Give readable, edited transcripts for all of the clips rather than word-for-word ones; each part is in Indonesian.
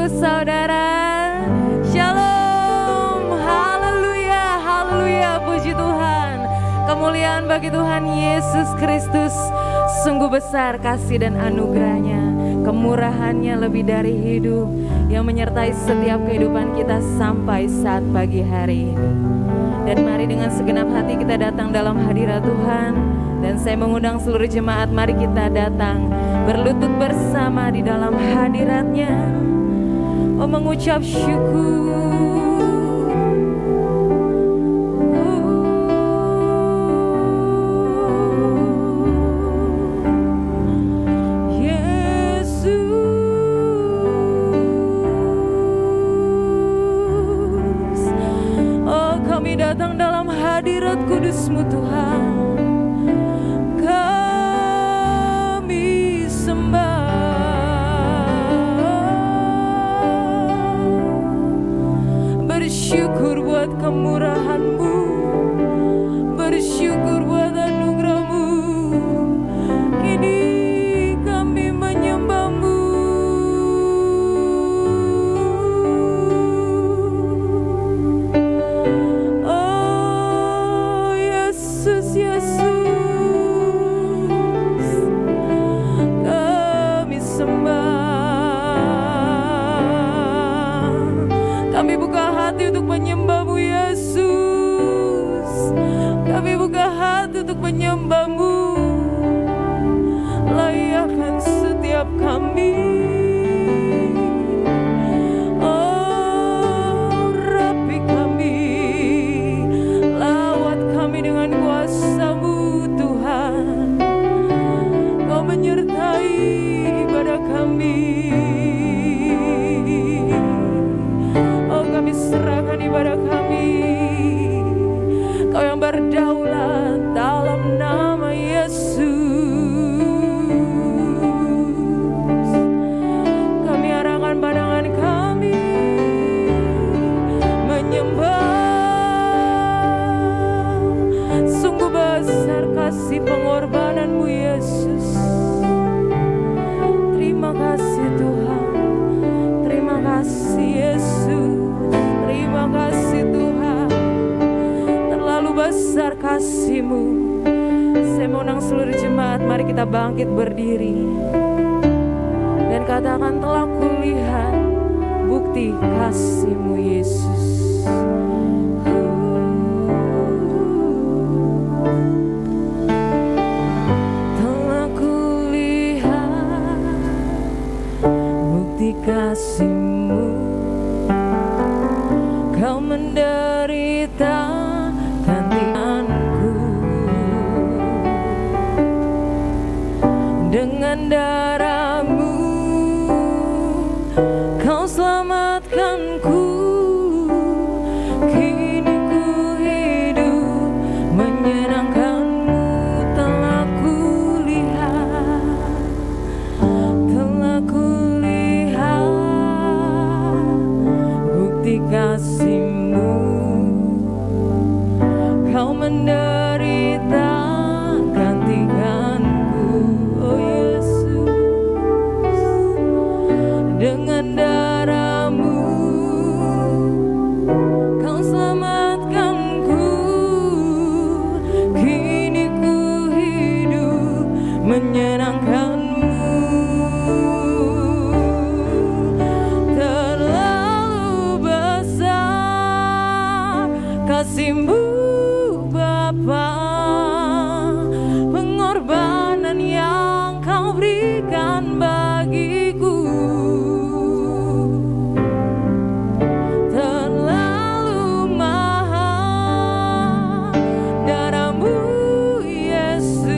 Ibu Saudara. Shalom, haleluya, haleluya, puji Tuhan. Kemuliaan bagi Tuhan Yesus Kristus. Sungguh besar kasih dan anugerahnya, kemurahannya lebih dari hidup yang menyertai setiap kehidupan kita sampai saat pagi hari ini. Dan mari dengan segenap hati kita datang dalam hadirat Tuhan. Dan saya mengundang seluruh jemaat, mari kita datang berlutut bersama di dalam hadirat-Nya. Oh, mengucap syukur. Yesus, oh kami datang dalam hadirat kudus-Mu Tuhan. Bersyukur buat kemurahan-Mu, bersyukur buat anugerah-Mu. Kini kami menyembah-Mu. Oh Yesus, Yesus, kami sembah. Kami buka hati untuk menyembah-Mu Yesus. Kami buka hati untuk menyembah-Mu. Layakkan setiap kami. Oh rapi kami, lawat kami dengan kuasa-Mu Tuhan. Kau menyertai ibadah kami. Kami serahkan ibadah kami. Kau yang berdaulat dalam nama Yesus. Kami arahkan pandangan kami menyembah. Sungguh besar kasih pengorbanan-Mu Yesus. Terima kasih Tuhan. Terima kasih Yesus. Terima kasih Tuhan, terlalu besar kasih-Mu. Saya mengundang seluruh jemaat, mari kita bangkit berdiri dan katakan, telah kulihat bukti kasih-Mu Yesus. Telah kulihat bukti kasih-Mu. Kau menderita gantianku, dengan darah-Mu Kau selamatkanku. Kini ku hidup menyenangkan-Mu. Telah kulihat bukti kasih-Mu. Kau menderita gantikanku, oh Yesus. Dengan darah-Mu Kau selamatkanku. Kini ku hidup menyenangkan-Mu. Terlalu besar kasih-Mu Bapa, pengorbanan yang Kau berikan bagiku. Terlalu mahal darah-Mu Yesus,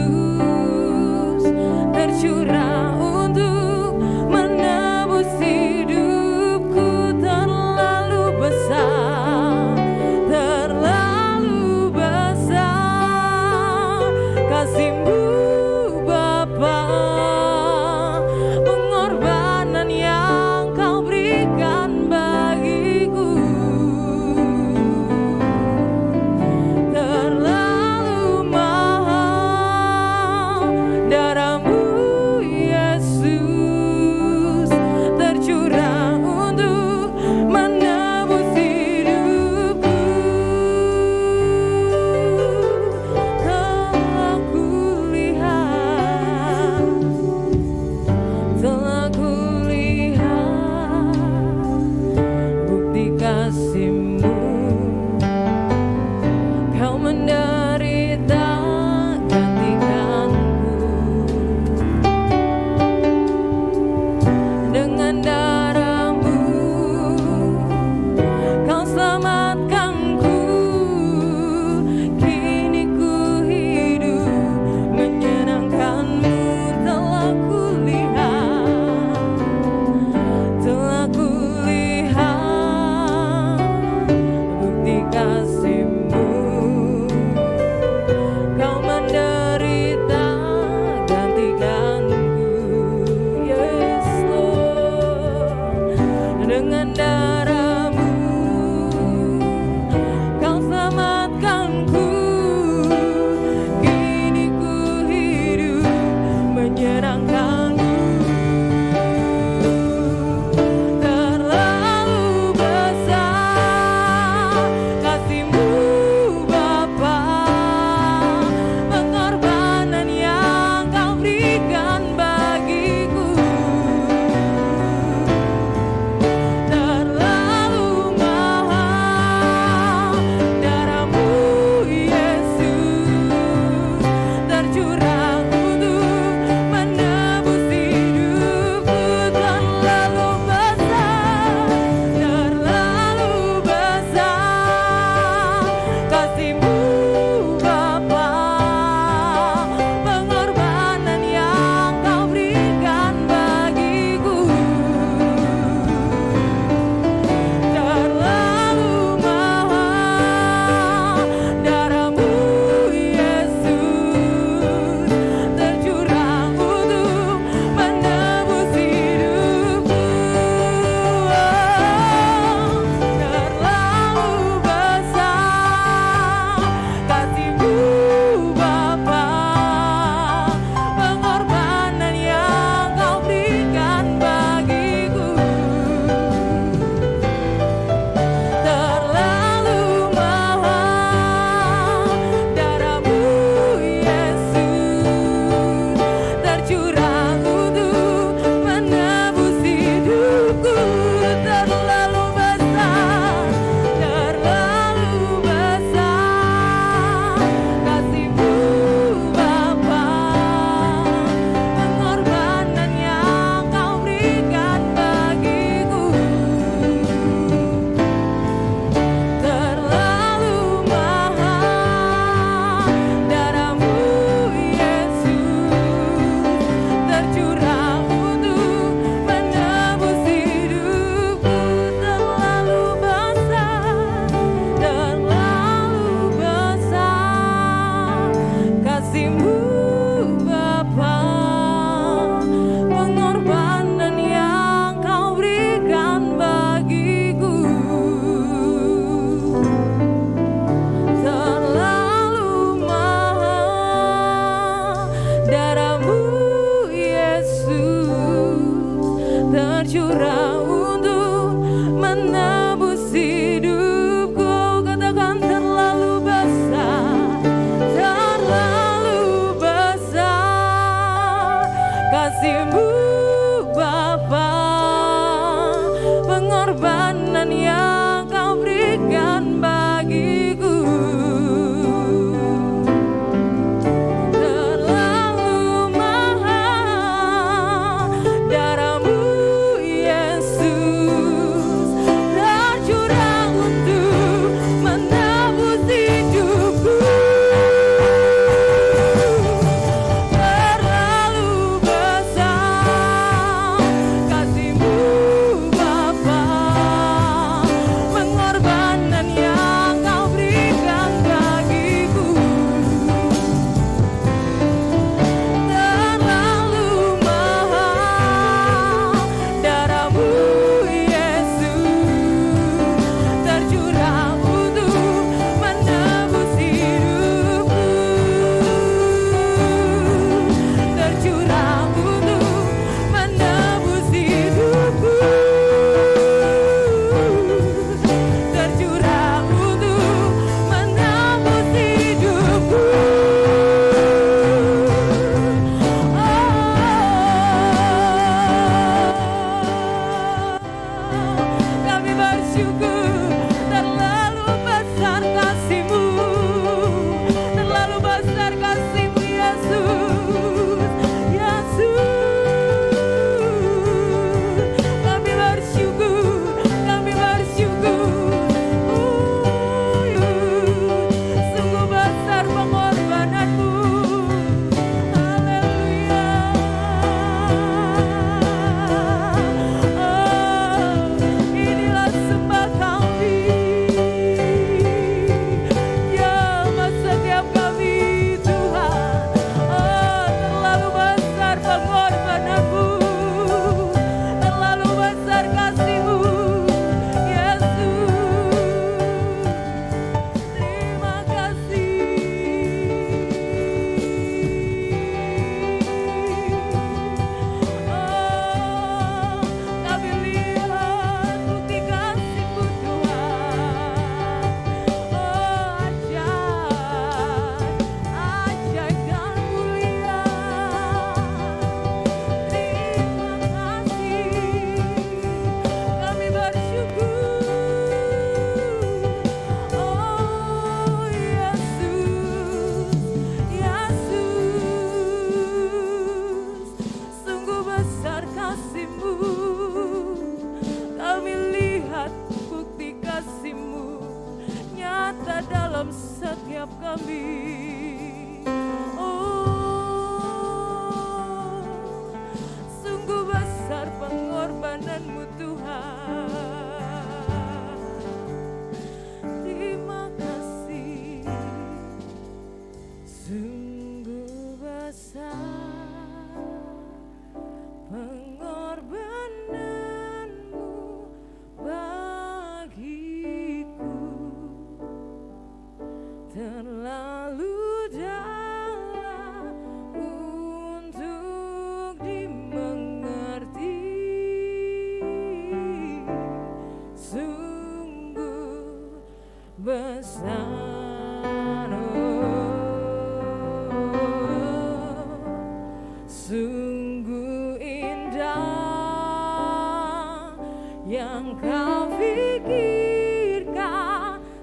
Terlalu besar. Sungguh indah yang kau pikirkan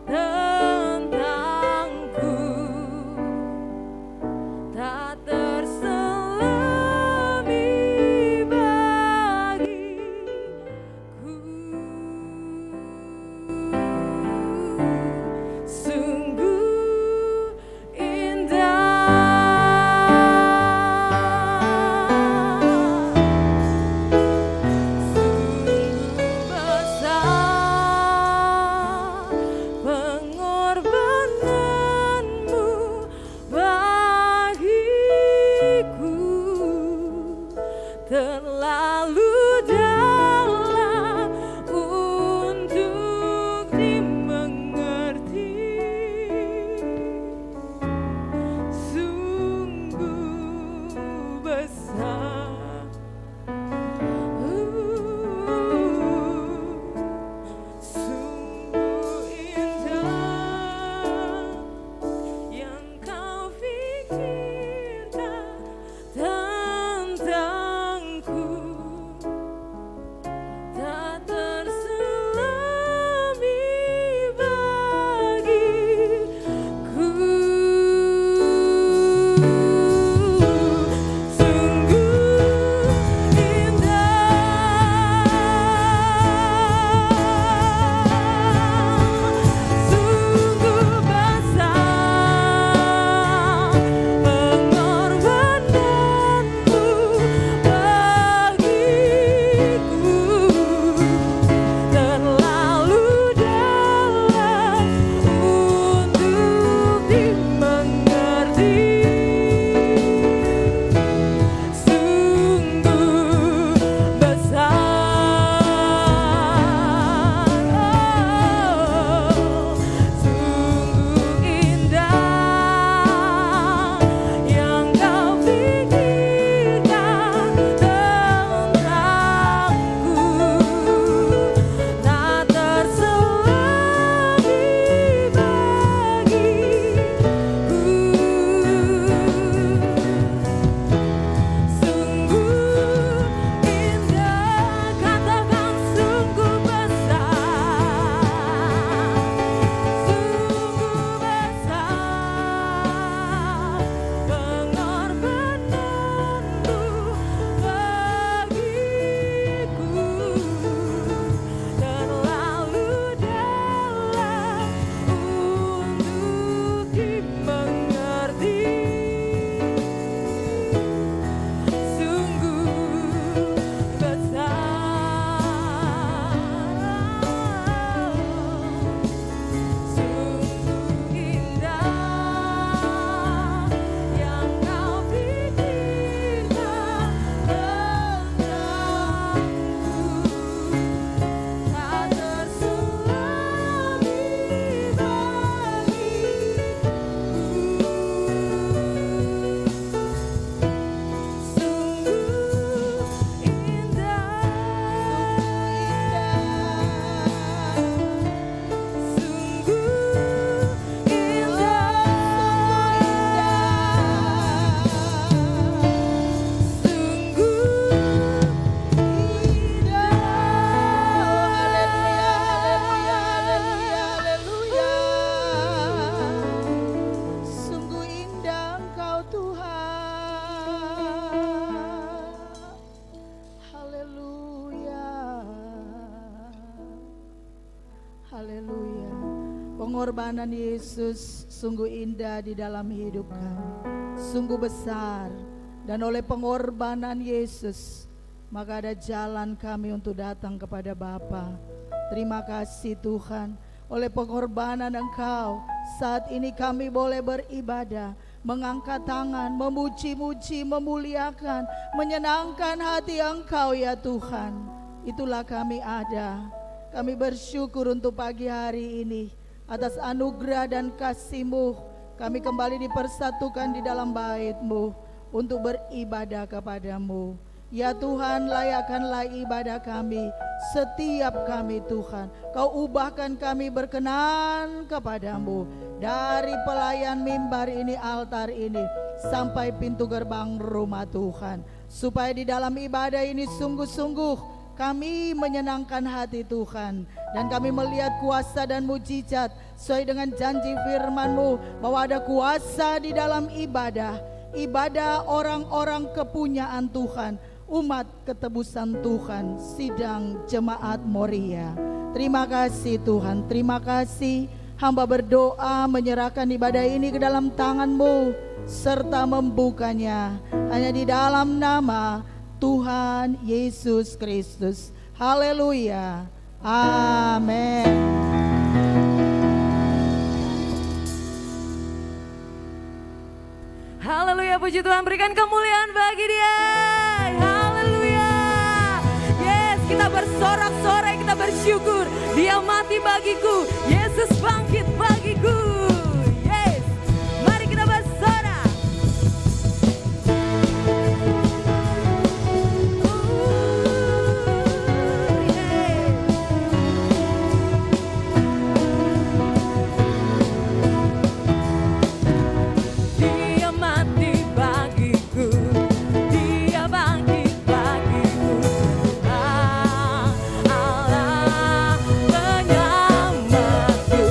tentangku, tak terselami bagiku. Sungguh terlalu dalam untuk dimengerti, sungguh besar, sungguh indah yang kau pikirkan tentangku, tak terselami bagiku. Sungguh indah, sungguh besar pengorbananmu bagiku, terlalu dalam untuk dimengerti, sungguh besar, sungguh indah yang kau pikirkan tentangku, tak terselami bagiku. Sungguh indah, katakan sungguh besar, sungguh besar pengorbananmu bagiku, terlalu dalam untuk dimengerti, sungguh besar, sungguh indah yang kau pikirkan tentangku, tak terselami bagiku. Sungguh indah, sungguh Sungguh indah Engkau Tuhan. Haleluya. Haleluya. Pengorbanan Yesus sungguh indah di dalam hidup kami, sungguh besar. Dan oleh pengorbanan Yesus, maka ada jalan kami untuk datang kepada Bapa. Terima kasih Tuhan, oleh pengorbanan Engkau, saat ini kami boleh beribadah, mengangkat tangan, memuji-muji, memuliakan, menyenangkan hati Engkau ya Tuhan. Itulah kami ada. Kami bersyukur untuk pagi hari ini, atas anugerah dan kasih-Mu, kami kembali dipersatukan di dalam bait-Mu untuk beribadah kepadamu. Ya Tuhan, layakkanlah ibadah kami, setiap kami Tuhan. Kau ubahkan kami berkenan kepadamu. Dari pelayan mimbar ini, altar ini, sampai pintu gerbang rumah Tuhan. Supaya di dalam ibadah ini sungguh-sungguh kami menyenangkan hati Tuhan, dan kami melihat kuasa dan mujizat sesuai dengan janji firman-Mu bahwa ada kuasa di dalam ibadah orang-orang kepunyaan Tuhan, umat ketebusan Tuhan, sidang jemaat Moria. Terima kasih Tuhan, terima kasih. Hamba berdoa menyerahkan ibadah ini ke dalam tangan-Mu serta membukanya hanya di dalam nama Tuhan Yesus Kristus. Haleluya. Amin. Haleluya, puji Tuhan, berikan kemuliaan bagi Dia. Haleluya. Yes, kita bersorak-sorai, kita bersyukur. Dia mati bagiku, Yesus bangkit bagiku. Yes, mari kita bersorak. Dia mati bagiku, Dia bangkit bagiku. Allah penyelamatku.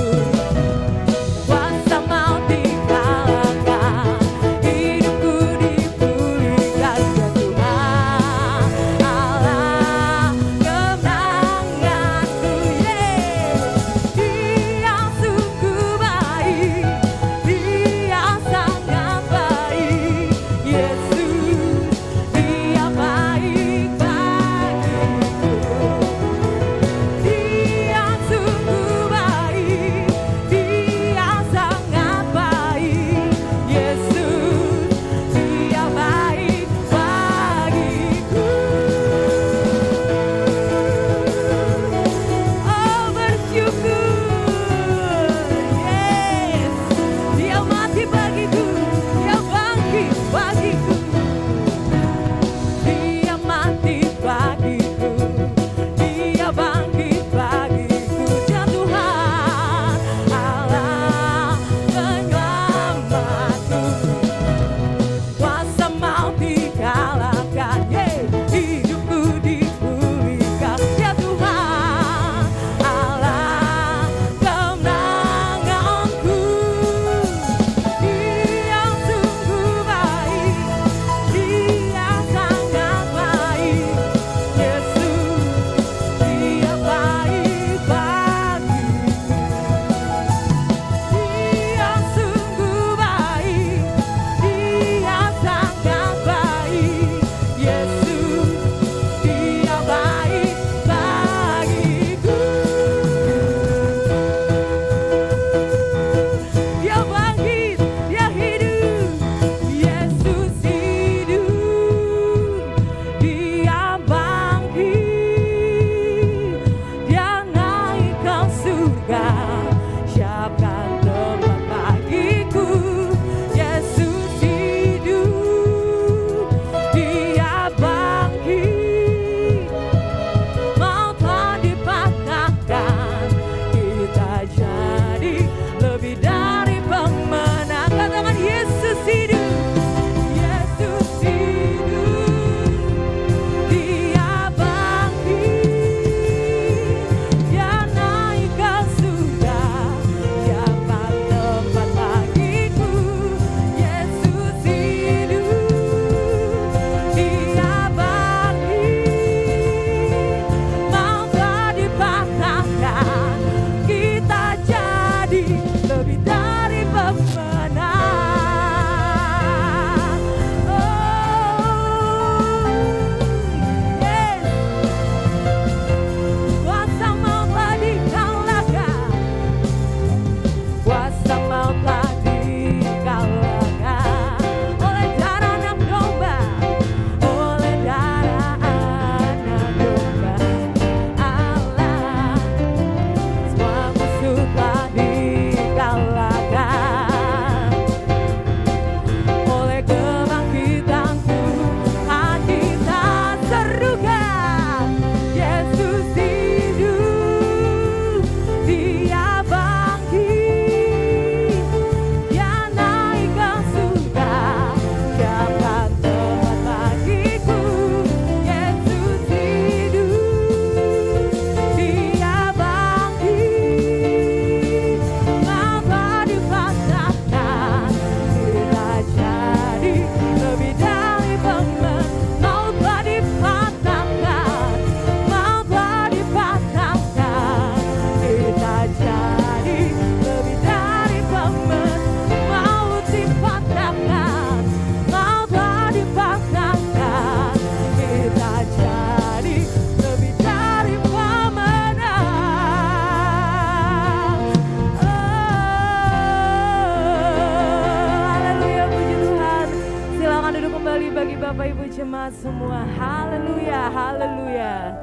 kembali bagi Bapak Ibu jemaat semua. Haleluya, haleluya.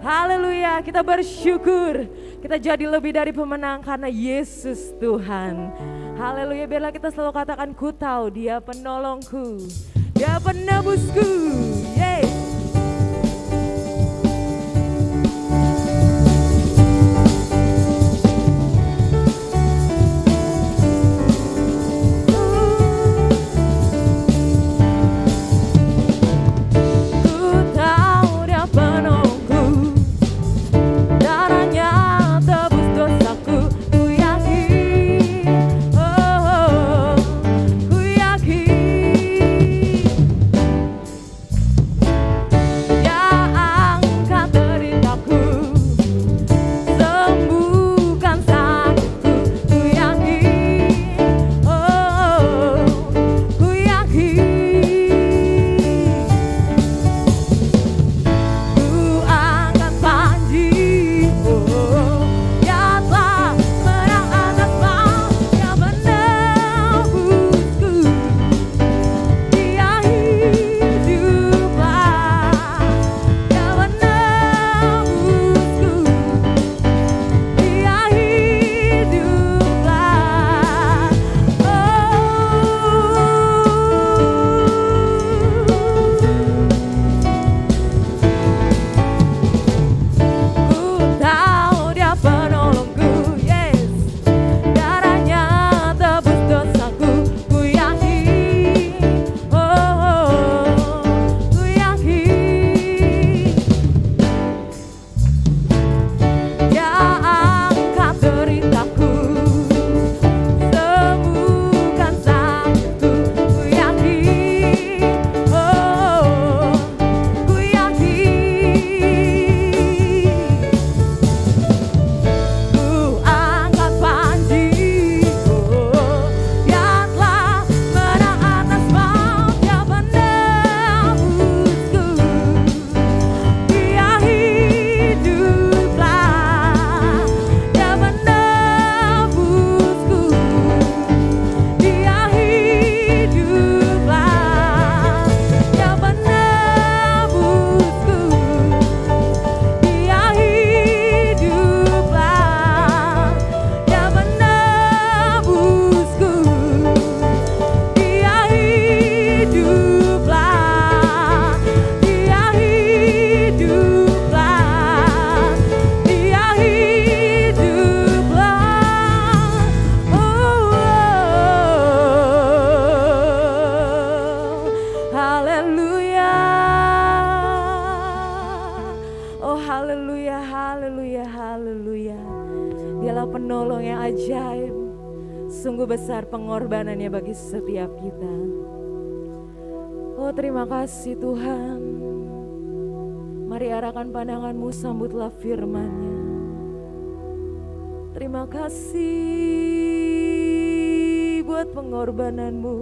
Haleluya, kita bersyukur. Kita jadi lebih dari pemenang karena Yesus Tuhan. Haleluya, biarlah kita selalu katakan, ku tahu Dia penolongku, Dia penebusku. Yeay. Besar pengorbanannya bagi setiap kita. Oh, terima kasih Tuhan. Mari arahkan pandanganmu, sambutlah firman-Nya. Terima kasih buat pengorbananmu.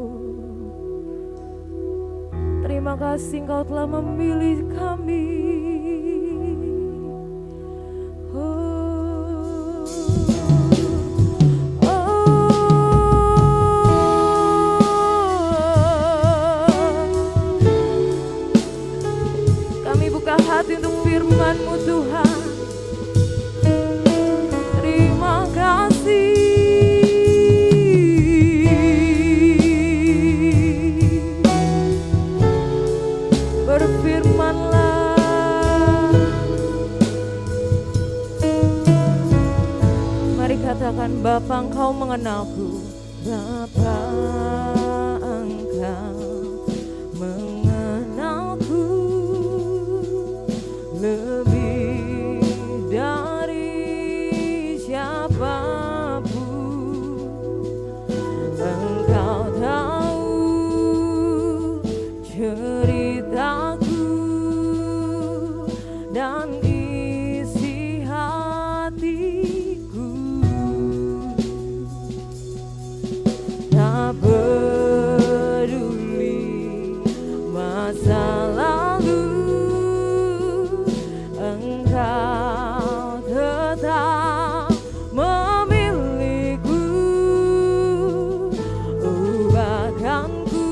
Terima kasih Engkau telah memilih kami. Hati untuk firman-Mu Tuhan. Terima kasih. Berfirmanlah. Mari katakan, Bapa Engkau mengenalku. Bapa Engkau mengenalku lebih dari siapapun. Engkau tahu ceritaku dan isi hatiku. Tak peduli masa lalu, Engkau tetap memilihku. Ubahkanku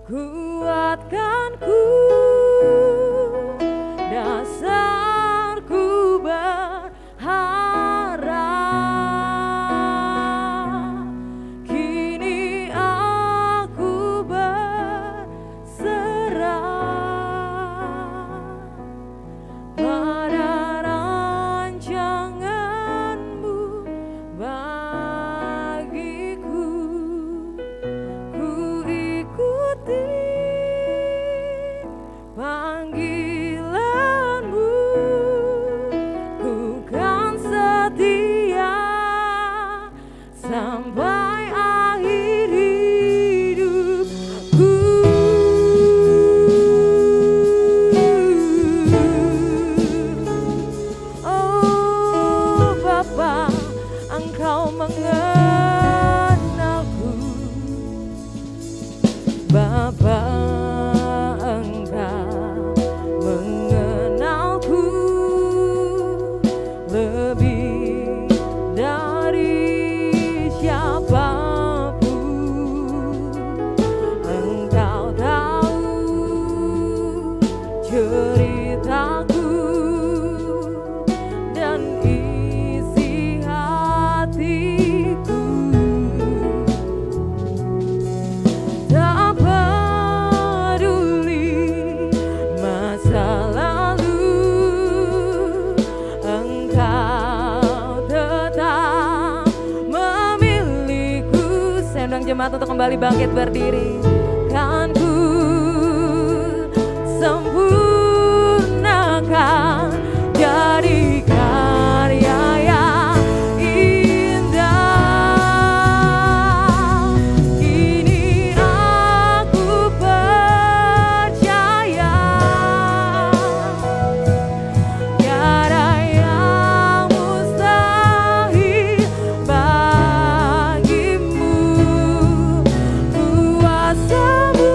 kuatkanku, dasarku berharap. Kini aku berserah pada rancangan-Mu bagiku. Ku ikuti panggilan-Mu, ku kan setia sampai akhir hidupku. Oh Bapa, Engkau mengenalku. Bapa, Engkau mengenalku lebih dari siapapun. Engkau tahu ceritaku dan isi hatiku. Tak peduli masa lalu, Engkau tetap memilihku. Saya undang jemaat untuk kembali bangkit berdiri. Kan ku sempurnakan jadi karya yang indah. Kini aku percaya tiada yang mustahil bagimu. Kuasa-Mu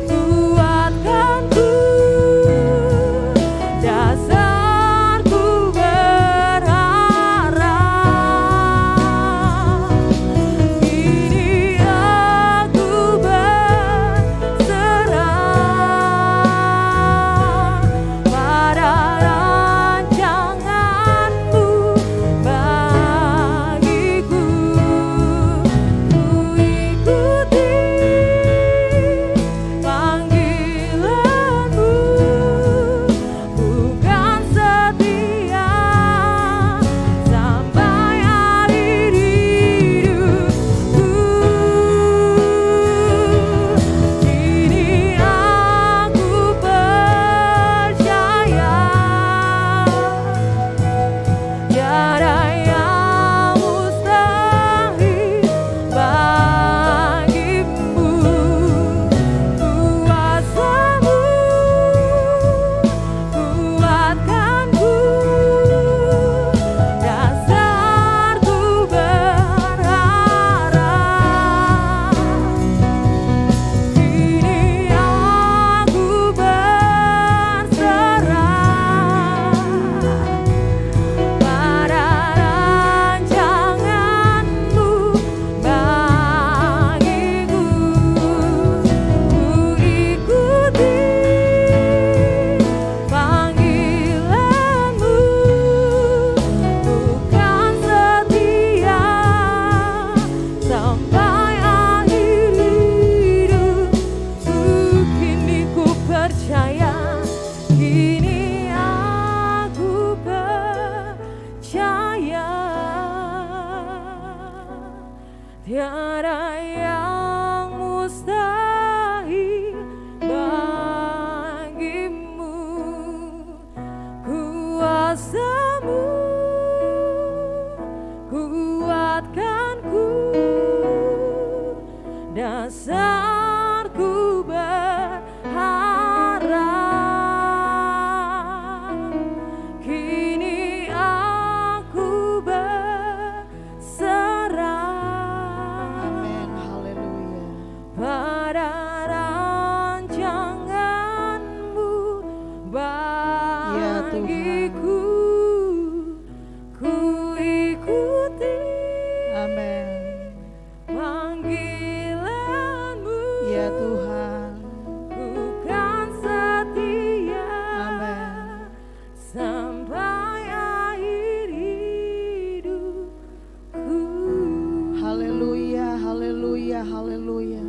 kuatkanku, dasarku berharap. Kini aku berserah pada rancangan-Mu bagiku. Ku ikuti panggilan-Mu, bukan setia sampai akhir hidupku. Kini aku percaya tiada yang mustahil bagimu. Kuasa-Mu kuatkanku, dasarku berharap. Kini aku berserah pada rancangan-Mu bagiku. Ku ikuti panggilan-Mu, bukan setia sampai akhir hidupku. Kini ku percaya, kini aku percaya tiada yang mustahil bagimu. Kuasa-Mu kuatkanku, dasarku berharap. Kini aku berserah Amin. Haleluya. pada rancangan-Mu Ya Tuhan. bagiku. Ku ikuti Amin. panggilan-Mu, Ya Tuhan. Ku kan setia Amin. sampai akhir hidupku. Haleluya, haleluya, haleluya.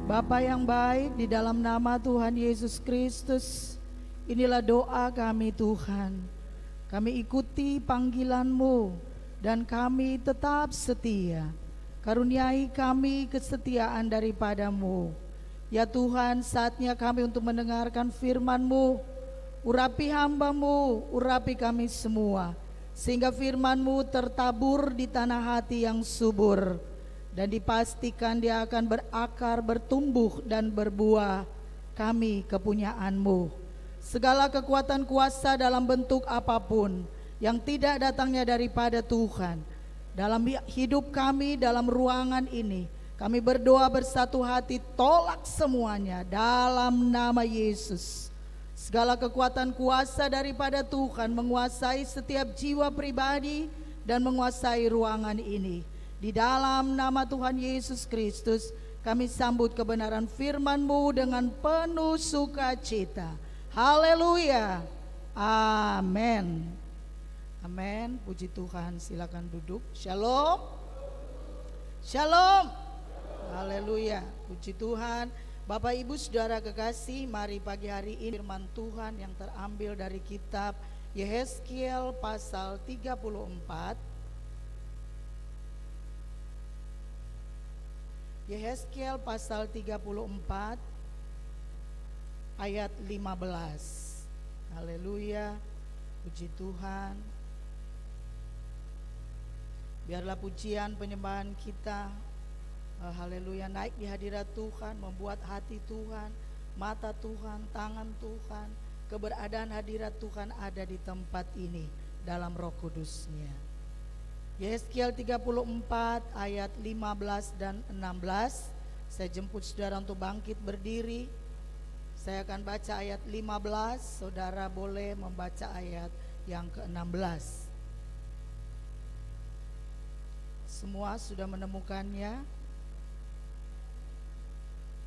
Bapa yang baik, di dalam nama Tuhan Yesus Kristus, inilah doa kami Tuhan. Kami ikuti panggilan-Mu dan kami tetap setia. Karuniai kami kesetiaan daripada-Mu. Ya Tuhan, saatnya kami untuk mendengarkan firman-Mu. Urapi hamba-Mu, urapi kami semua, sehingga firman-Mu tertabur di tanah hati yang subur, dan dipastikan dia akan berakar, bertumbuh dan berbuah. Kami kepunyaan-Mu. Segala kekuatan kuasa dalam bentuk apapun yang tidak datangnya daripada Tuhan, dalam hidup kami, dalam ruangan ini, kami berdoa bersatu hati, tolak semuanya dalam nama Yesus. Segala kekuatan kuasa daripada Tuhan menguasai setiap jiwa pribadi dan menguasai ruangan ini. Di dalam nama Tuhan Yesus Kristus, kami sambut kebenaran firman-Mu dengan penuh sukacita. Haleluya. Amin. Amin. Puji Tuhan, silakan duduk. Shalom. Shalom. Haleluya. Puji Tuhan. Bapak Ibu Saudara kekasih, mari pagi hari ini firman Tuhan yang terambil dari kitab Yehezkiel pasal 34. Yehezkiel pasal 34 ayat 15. Haleluya. Puji Tuhan. Biarlah pujian penyembahan kita, haleluya, naik di hadirat Tuhan, membuat hati Tuhan, mata Tuhan, tangan Tuhan, keberadaan hadirat Tuhan ada di tempat ini dalam Roh Kudus-Nya. Yehezkiel 34 ayat 15 dan 16. Saya jemput saudara untuk bangkit berdiri. Saya akan baca ayat 15, saudara boleh membaca ayat yang ke-16. Semua sudah menemukannya?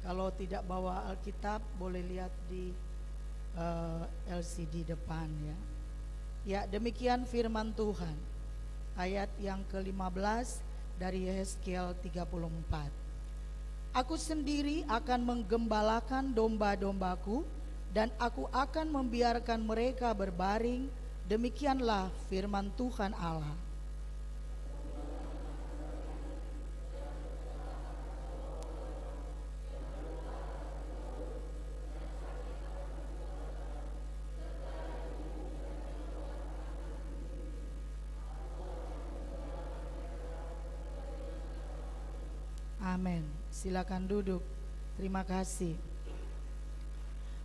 Kalau tidak bawa Alkitab, boleh lihat di LCD depan ya. Ya, demikian firman Tuhan. Ayat yang ke-15 dari Yehezkiel 34. Aku sendiri akan menggembalakan domba-dombaku, dan aku akan membiarkan mereka berbaring. Demikianlah firman Tuhan Allah. Amin. Silakan duduk. Terima kasih.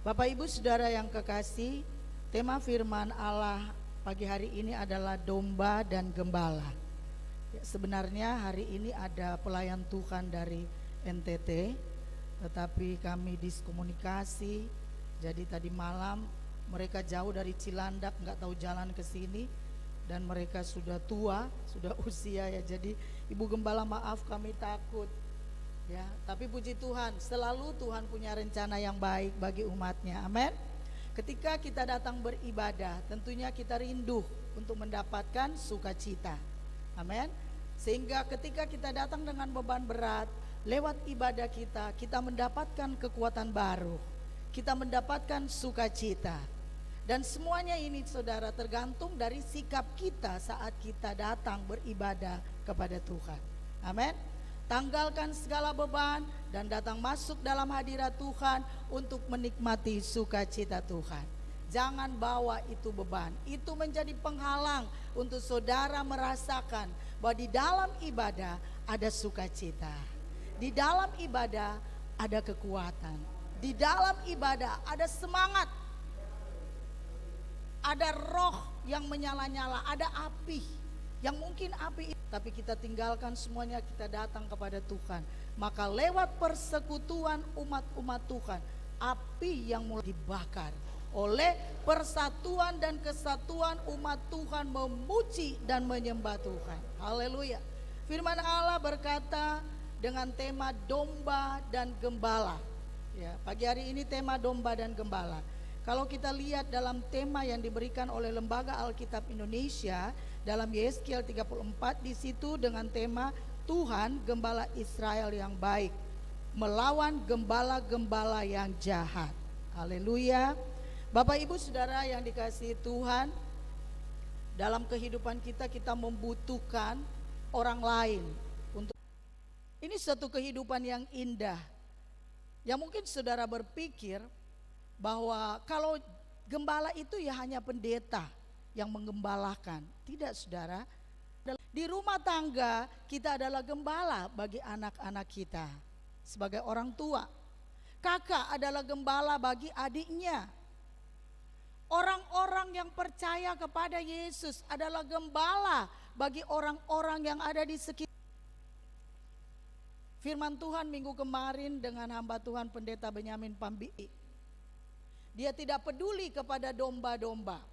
Bapak Ibu Saudara yang kekasih, tema firman Allah pagi hari ini adalah domba dan gembala. Ya, sebenarnya hari ini ada pelayan Tuhan dari NTT, tetapi kami diskomunikasi. Jadi tadi malam mereka jauh dari Cilandak, nggak tahu jalan ke sini, dan mereka sudah tua, sudah usia ya. Jadi Ibu Gembala, maaf kami takut. Ya, tapi puji Tuhan, selalu Tuhan punya rencana yang baik bagi umatnya. Amin. Ketika kita datang beribadah, tentunya kita rindu untuk mendapatkan sukacita. Amin. Sehingga ketika kita datang dengan beban berat, lewat ibadah kita, kita mendapatkan kekuatan baru. Kita mendapatkan sukacita. Dan semuanya ini saudara tergantung dari sikap kita saat kita datang beribadah kepada Tuhan. Amin. Tanggalkan segala beban dan datang masuk dalam hadirat Tuhan untuk menikmati sukacita Tuhan. Jangan bawa itu beban. Itu menjadi penghalang untuk saudara merasakan bahwa di dalam ibadah ada sukacita. Di dalam ibadah ada kekuatan. Di dalam ibadah ada semangat. Ada roh yang menyala-nyala, ada api. Yang mungkin api itu, tapi kita tinggalkan semuanya, kita datang kepada Tuhan. Maka lewat persekutuan umat-umat Tuhan, api yang mulai dibakar oleh persatuan dan kesatuan umat Tuhan memuji dan menyembah Tuhan. Haleluya. Firman Allah berkata dengan tema domba dan gembala. Ya, pagi hari ini tema domba dan gembala. Kalau kita lihat dalam tema yang diberikan oleh Lembaga Alkitab Indonesia dalam Yeskiel 34, di situ dengan tema Tuhan gembala Israel yang baik melawan gembala-gembala yang jahat. Haleluya. Bapak Ibu Saudara yang dikasihi Tuhan, dalam kehidupan kita membutuhkan orang lain untuk ini suatu kehidupan yang indah. Yang mungkin saudara berpikir bahwa kalau gembala itu ya hanya pendeta yang menggembalakan. Tidak saudara. Di rumah tangga kita adalah gembala bagi anak-anak kita sebagai orang tua. Kakak adalah gembala bagi adiknya. Orang-orang yang percaya kepada Yesus adalah gembala bagi orang-orang yang ada di sekitar. Firman Tuhan minggu kemarin dengan hamba Tuhan Pendeta Benyamin Pambii. Dia tidak peduli kepada domba-domba.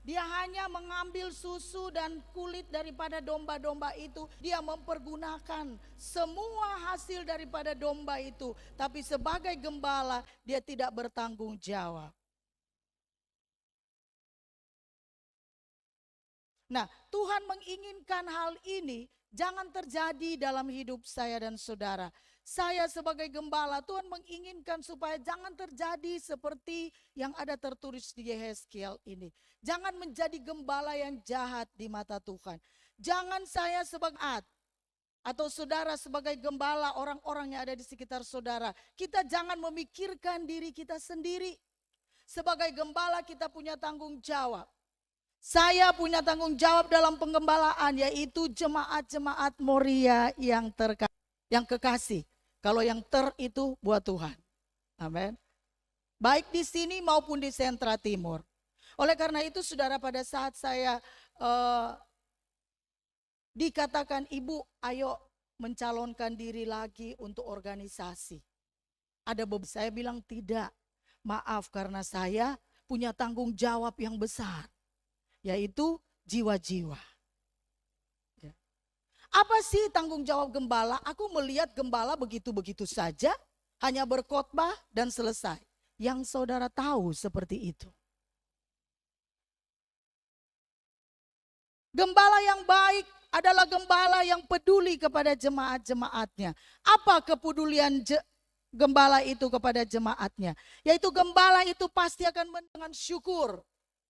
Dia hanya mengambil susu dan kulit daripada domba-domba itu. Dia mempergunakan semua hasil daripada domba itu. Tapi sebagai gembala dia tidak bertanggung jawab. Nah, Tuhan menginginkan hal ini jangan terjadi dalam hidup saya dan saudara. Saya sebagai gembala, Tuhan menginginkan supaya jangan terjadi seperti yang ada tertulis di Yeskiel ini. Jangan menjadi gembala yang jahat di mata Tuhan. Jangan saya sebagai atau saudara sebagai gembala, orang-orang yang ada di sekitar saudara, kita jangan memikirkan diri kita sendiri. Sebagai gembala kita punya tanggung jawab. Saya punya tanggung jawab dalam penggembalaan, yaitu jemaat-jemaat Moria yang kekasih. Kalau yang itu buat Tuhan. Amin. Baik di sini maupun di sentra timur. Oleh karena itu saudara, pada saat saya dikatakan ibu ayo mencalonkan diri lagi untuk organisasi. Saya bilang tidak, maaf karena saya punya tanggung jawab yang besar. Yaitu jiwa-jiwa. Ya. Apa sih tanggung jawab gembala? Aku melihat gembala begitu-begitu saja, hanya berkhotbah dan selesai. Yang saudara tahu seperti itu. Gembala yang baik adalah gembala yang peduli kepada jemaat-jemaatnya. Apa kepedulian gembala itu kepada jemaatnya? Yaitu gembala itu pasti akan dengan syukur.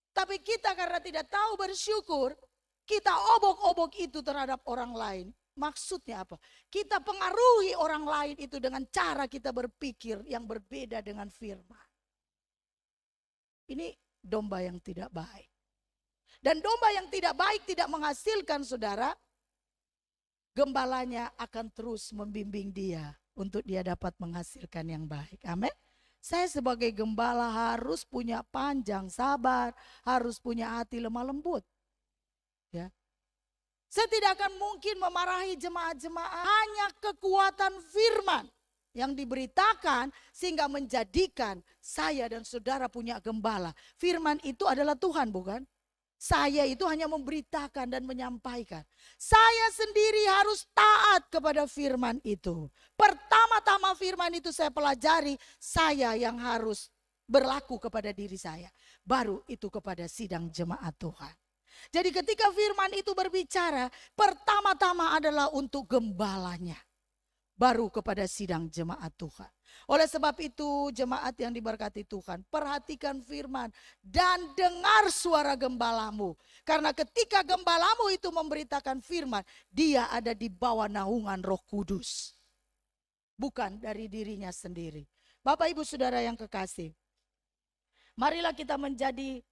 Tapi kita karena tidak tahu bersyukur, kita obok-obok itu terhadap orang lain. Maksudnya apa? Kita pengaruhi orang lain itu dengan cara kita berpikir yang berbeda dengan firman. Ini domba yang tidak baik. Dan domba yang tidak baik tidak menghasilkan saudara, gembalanya akan terus membimbing dia untuk dia dapat menghasilkan yang baik. Amin. Saya sebagai gembala harus punya panjang sabar, harus punya hati lemah lembut. Ya. Saya tidak akan mungkin memarahi jemaat-jemaat, hanya kekuatan firman yang diberitakan sehingga menjadikan saya dan saudara punya gembala. Firman itu adalah Tuhan, bukan? Saya itu hanya memberitakan dan menyampaikan. Saya sendiri harus taat kepada firman itu. Pertama-tama firman itu saya pelajari, saya yang harus berlaku kepada diri saya. Baru itu kepada sidang jemaat Tuhan. Jadi ketika firman itu berbicara, pertama-tama adalah untuk gembalanya. Baru kepada sidang jemaat Tuhan. Oleh sebab itu jemaat yang diberkati Tuhan, perhatikan firman dan dengar suara gembalamu. Karena ketika gembalamu itu memberitakan firman, dia ada di bawah naungan Roh Kudus. Bukan dari dirinya sendiri. Bapak Ibu Saudara yang kekasih, marilah kita menjadi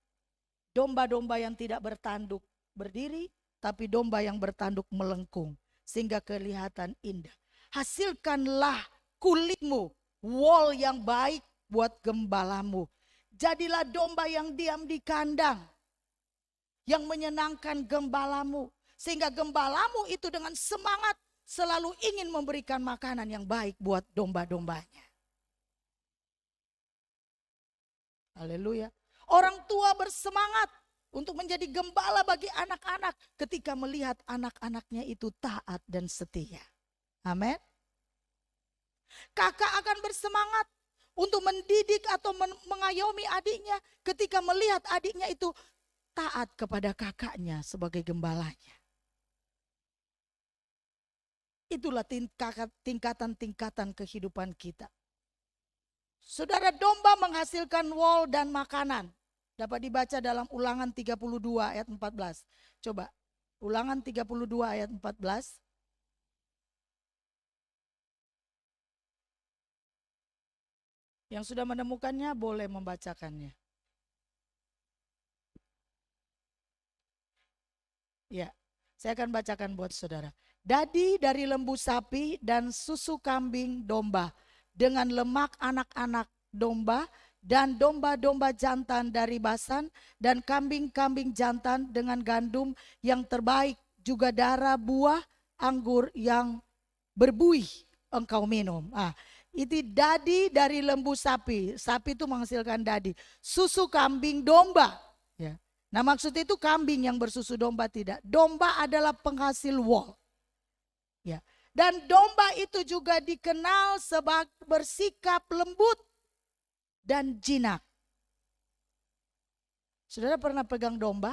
domba-domba yang tidak bertanduk berdiri, tapi domba yang bertanduk melengkung sehingga kelihatan indah. Hasilkanlah kulitmu, wool yang baik buat gembalamu. Jadilah domba yang diam di kandang, yang menyenangkan gembalamu. Sehingga gembalamu itu dengan semangat selalu ingin memberikan makanan yang baik buat domba-dombanya. Haleluya. Orang tua bersemangat untuk menjadi gembala bagi anak-anak ketika melihat anak-anaknya itu taat dan setia. Amin. Kakak akan bersemangat untuk mendidik atau mengayomi adiknya ketika melihat adiknya itu taat kepada kakaknya sebagai gembalanya. Itulah tingkatan-tingkatan kehidupan kita. Saudara, domba menghasilkan wol dan makanan. Dapat dibaca dalam Ulangan 32 ayat 14. Coba, Ulangan 32 ayat 14. Yang sudah menemukannya boleh membacakannya. Ya, saya akan bacakan buat saudara. Dadi dari lembu sapi dan susu kambing domba dengan lemak anak-anak domba dan domba-domba jantan dari Basan dan kambing-kambing jantan dengan gandum yang terbaik, juga darah buah anggur yang berbuih engkau minum. Itu dadi dari lembu sapi. Sapi itu menghasilkan dadi. Susu kambing domba. Ya. Nah, maksud itu kambing yang bersusu, domba tidak. Domba adalah penghasil wol. Ya. Dan domba itu juga dikenal sebagai bersikap lembut dan jinak. Saudara pernah pegang domba?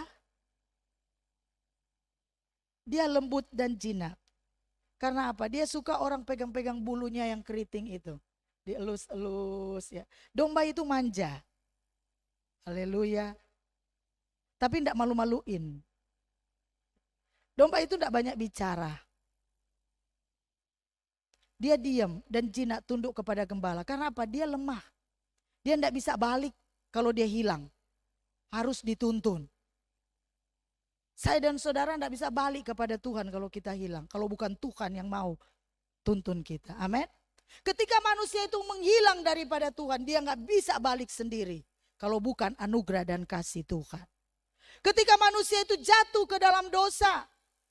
Dia lembut dan jinak. Karena apa? Dia suka orang pegang-pegang bulunya yang keriting itu. Dielus-elus ya. Domba itu manja. Haleluya. Tapi tidak malu-maluin. Domba itu tidak banyak bicara. Dia diam dan jinak tunduk kepada gembala. Karena apa? Dia lemah. Dia tidak bisa balik kalau dia hilang. Harus dituntun. Saya dan saudara tidak bisa balik kepada Tuhan kalau kita hilang. Kalau bukan Tuhan yang mau tuntun kita. Amin. Ketika manusia itu menghilang daripada Tuhan, dia nggak bisa balik sendiri. Kalau bukan anugerah dan kasih Tuhan. Ketika manusia itu jatuh ke dalam dosa,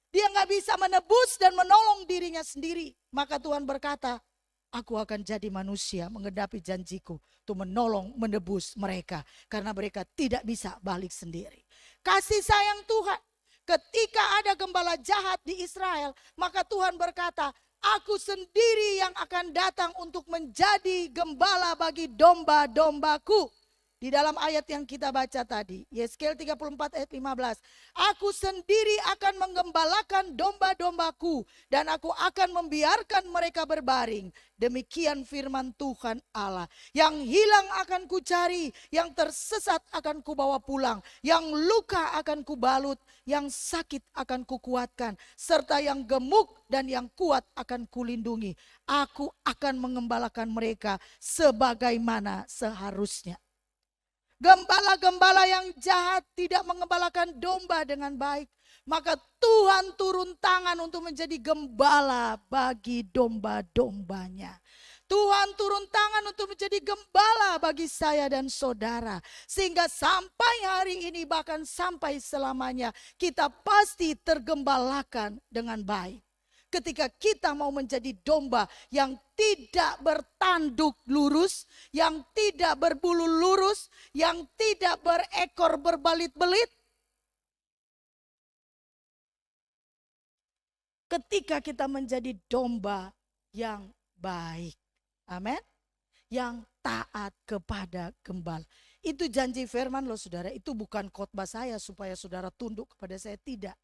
dia nggak bisa menebus dan menolong dirinya sendiri. Maka Tuhan berkata, aku akan jadi manusia mengedapi janjiku untuk menolong, menebus mereka. Karena mereka tidak bisa balik sendiri. Kasih sayang Tuhan. Ketika ada gembala jahat di Israel, maka Tuhan berkata, aku sendiri yang akan datang untuk menjadi gembala bagi domba-dombaku. Di dalam ayat yang kita baca tadi, Yeskel 34 ayat 15. Aku sendiri akan menggembalakan domba-dombaku dan aku akan membiarkan mereka berbaring. Demikian firman Tuhan Allah. Yang hilang akan kucari, yang tersesat akan kubawa pulang, yang luka akan kubalut, yang sakit akan kukuatkan, serta yang gemuk dan yang kuat akan kulindungi. Aku akan mengembalakan mereka sebagaimana seharusnya. Gembala-gembala yang jahat tidak mengembalakan domba dengan baik. Maka Tuhan turun tangan untuk menjadi gembala bagi domba-dombanya. Tuhan turun tangan untuk menjadi gembala bagi saya dan saudara. Sehingga sampai hari ini bahkan sampai selamanya kita pasti tergembalakan dengan baik. Ketika kita mau menjadi domba yang tidak bertanduk lurus, yang tidak berbulu lurus, yang tidak berekor berbelit-belit. Ketika kita menjadi domba yang baik. Amin. Yang taat kepada gembala. Itu janji firman loh saudara. Itu bukan khotbah saya supaya saudara tunduk kepada saya. Tidak.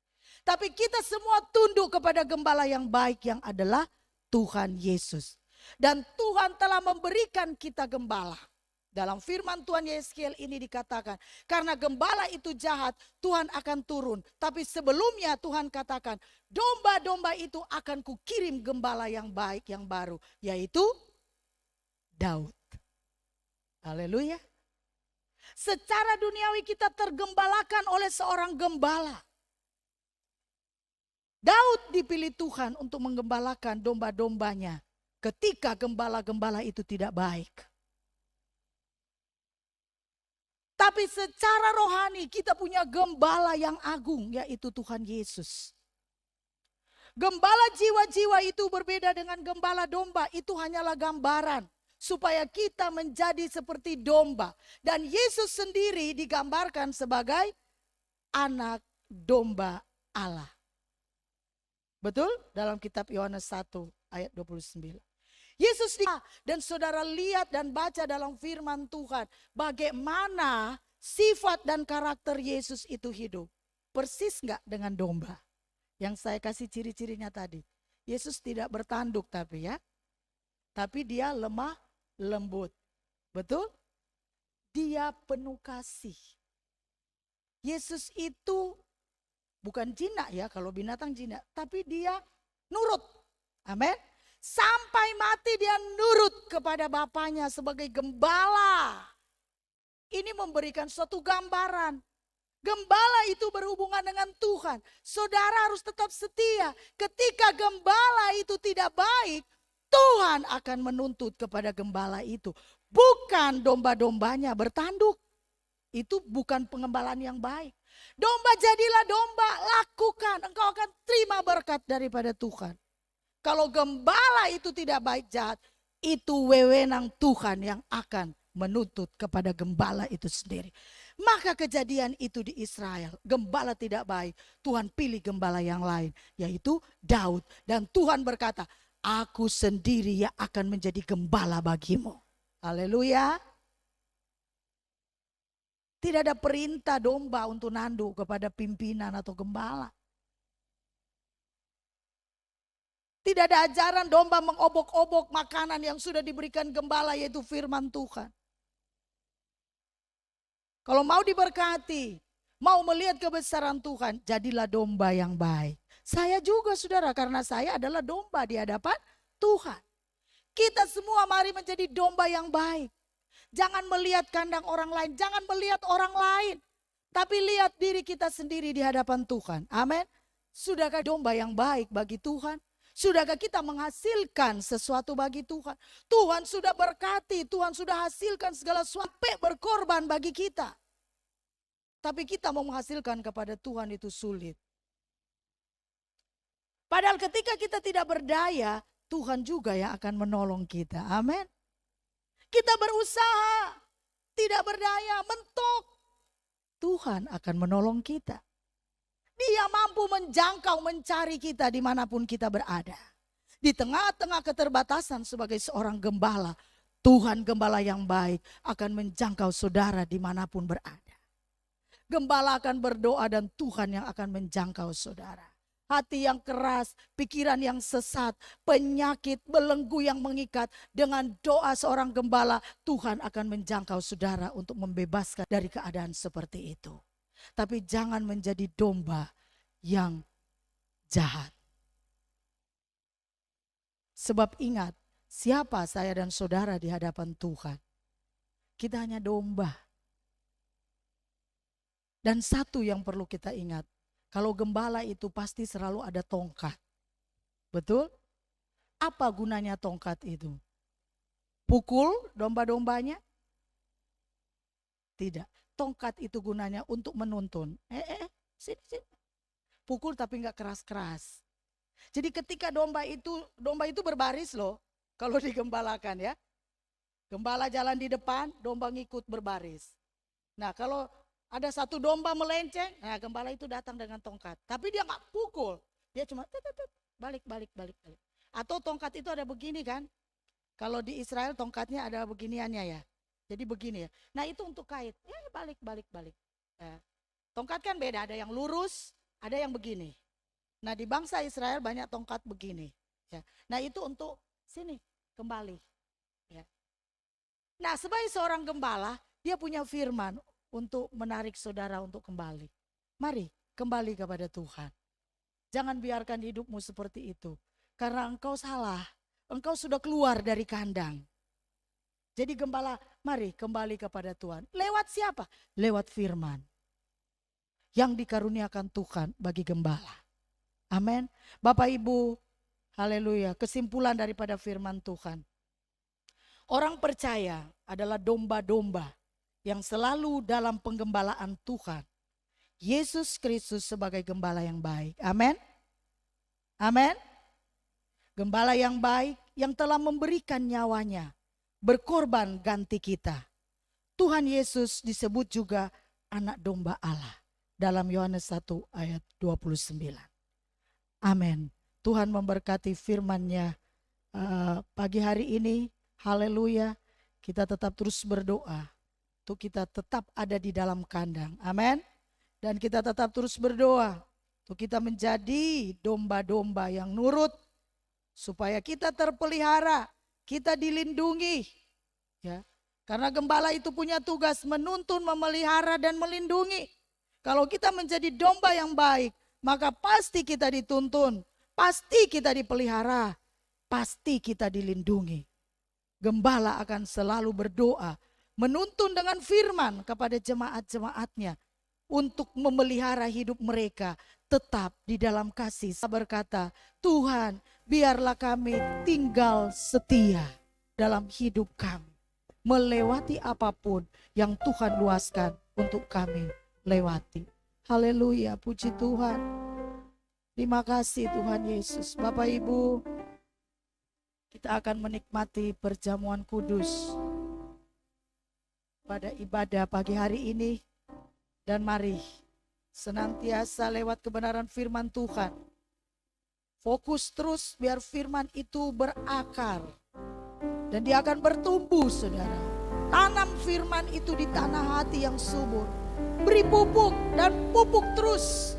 Tapi kita semua tunduk kepada gembala yang baik yang adalah Tuhan Yesus. Dan Tuhan telah memberikan kita gembala. Dalam firman Tuhan Yeskiel ini dikatakan, karena gembala itu jahat, Tuhan akan turun. Tapi sebelumnya Tuhan katakan, domba-domba itu akan kukirim gembala yang baik, yang baru. Yaitu Daud. Haleluya. Secara duniawi kita tergembalakan oleh seorang gembala. Daud dipilih Tuhan untuk menggembalakan domba-dombanya ketika gembala-gembala itu tidak baik. Tapi secara rohani kita punya gembala yang agung, yaitu Tuhan Yesus. Gembala jiwa-jiwa itu berbeda dengan gembala domba, itu hanyalah gambaran supaya kita menjadi seperti domba. Dan Yesus sendiri digambarkan sebagai anak domba Allah. Betul? Dalam kitab Yohanes 1 ayat 29. Yesus dan saudara lihat dan baca dalam firman Tuhan bagaimana sifat dan karakter Yesus itu hidup. Persis enggak dengan domba? Yang saya kasih ciri-cirinya tadi. Yesus tidak bertanduk tapi ya. Tapi dia lemah lembut. Betul? Dia penuh kasih. Yesus itu bukan jinak ya, kalau binatang jinak. Tapi dia nurut. Amin. Sampai mati dia nurut kepada Bapaknya sebagai gembala. Ini memberikan suatu gambaran. Gembala itu berhubungan dengan Tuhan. Saudara harus tetap setia. Ketika gembala itu tidak baik, Tuhan akan menuntut kepada gembala itu. Bukan domba-dombanya bertanduk. Itu bukan pengembalaan yang baik. Domba jadilah domba, lakukan. Engkau akan terima berkat daripada Tuhan. Kalau gembala itu tidak baik jahat, itu wewenang Tuhan yang akan menuntut kepada gembala itu sendiri. Maka kejadian itu di Israel, gembala tidak baik, Tuhan pilih gembala yang lain, yaitu Daud. Dan Tuhan berkata, aku sendiri yang akan menjadi gembala bagimu. Haleluya. Tidak ada perintah domba untuk nanduk kepada pimpinan atau gembala. Tidak ada ajaran domba mengobok-obok makanan yang sudah diberikan gembala, yaitu firman Tuhan. Kalau mau diberkati, mau melihat kebesaran Tuhan, jadilah domba yang baik. Saya juga saudara, karena saya adalah domba di hadapan Tuhan. Kita semua mari menjadi domba yang baik. Jangan melihat kandang orang lain, jangan melihat orang lain. Tapi lihat diri kita sendiri di hadapan Tuhan. Amin. Sudahkah domba yang baik bagi Tuhan? Sudahkah kita menghasilkan sesuatu bagi Tuhan? Tuhan sudah berkati, Tuhan sudah hasilkan segala sesuatu, sampai berkorban bagi kita. Tapi kita mau menghasilkan kepada Tuhan itu sulit. Padahal ketika kita tidak berdaya, Tuhan juga yang akan menolong kita. Amin. Kita berusaha, tidak berdaya, mentok. Tuhan akan menolong kita. Dia mampu menjangkau, mencari kita dimanapun kita berada. Di tengah-tengah keterbatasan sebagai seorang gembala, Tuhan gembala yang baik akan menjangkau saudara dimanapun berada. Gembala akan berdoa dan Tuhan yang akan menjangkau saudara. Hati yang keras, pikiran yang sesat, penyakit, belenggu yang mengikat. Dengan doa seorang gembala, Tuhan akan menjangkau saudara untuk membebaskan dari keadaan seperti itu. Tapi jangan menjadi domba yang jahat. Sebab ingat, siapa saya dan saudara di hadapan Tuhan? Kita hanya domba. Dan satu yang perlu kita ingat, kalau gembala itu pasti selalu ada tongkat. Betul? Apa gunanya tongkat itu? Pukul domba-dombanya? Tidak. Tongkat itu gunanya untuk menuntun. Sini. Pukul tapi enggak keras-keras. Jadi ketika domba itu berbaris loh. Kalau digembalakan ya. Gembala jalan di depan, domba ngikut berbaris. Nah kalau ada satu domba melenceng, nah gembala itu datang dengan tongkat. Tapi dia enggak pukul. Dia cuma balik. Atau tongkat itu ada begini kan. Kalau di Israel tongkatnya ada beginiannya ya. Jadi begini ya. Nah itu untuk kait. Balik. Nah, tongkat kan beda. Ada yang lurus, ada yang begini. Nah di bangsa Israel banyak tongkat begini. Ya. Nah itu untuk sini kembali. Ya. Nah sebagai seorang gembala, dia punya firman untuk menarik saudara untuk kembali. Mari kembali kepada Tuhan. Jangan biarkan hidupmu seperti itu. Karena engkau salah. Engkau sudah keluar dari kandang. Jadi gembala, mari kembali kepada Tuhan. Lewat siapa? Lewat firman. Yang dikaruniakan Tuhan bagi gembala. Amin. Bapak Ibu, haleluya. Kesimpulan daripada firman Tuhan. Orang percaya adalah domba-domba yang selalu dalam penggembalaan Tuhan. Yesus Kristus sebagai gembala yang baik. Amin. Amin. Gembala yang baik yang telah memberikan nyawanya. Berkorban ganti kita. Tuhan Yesus disebut juga anak domba Allah. dalam Yohanes 1 ayat 29. Amin. Tuhan memberkati firman-Nya pagi hari ini. Haleluya. Kita tetap terus berdoa untuk kita tetap ada di dalam kandang. Amin. Dan kita tetap terus berdoa untuk kita menjadi domba-domba yang nurut, supaya kita terpelihara, kita dilindungi. Ya, karena gembala itu punya tugas menuntun, memelihara dan melindungi. Kalau kita menjadi domba yang baik, maka pasti kita dituntun, pasti kita dipelihara, pasti kita dilindungi. Gembala akan selalu berdoa, menuntun dengan firman kepada jemaat-jemaatnya untuk memelihara hidup mereka tetap di dalam kasih. Saya berkata, Tuhan, biarlah kami tinggal setia dalam hidup kami, melewati apapun yang Tuhan luaskan untuk kami lewati. Haleluya, puji Tuhan. Terima kasih Tuhan Yesus. Bapak Ibu, kita akan menikmati perjamuan kudus pada ibadah pagi hari ini. Dan mari senantiasa lewat kebenaran firman Tuhan, fokus terus biar firman itu berakar. Dan dia akan bertumbuh, saudara. Tanam firman itu di tanah hati yang subur. Beri pupuk dan pupuk terus.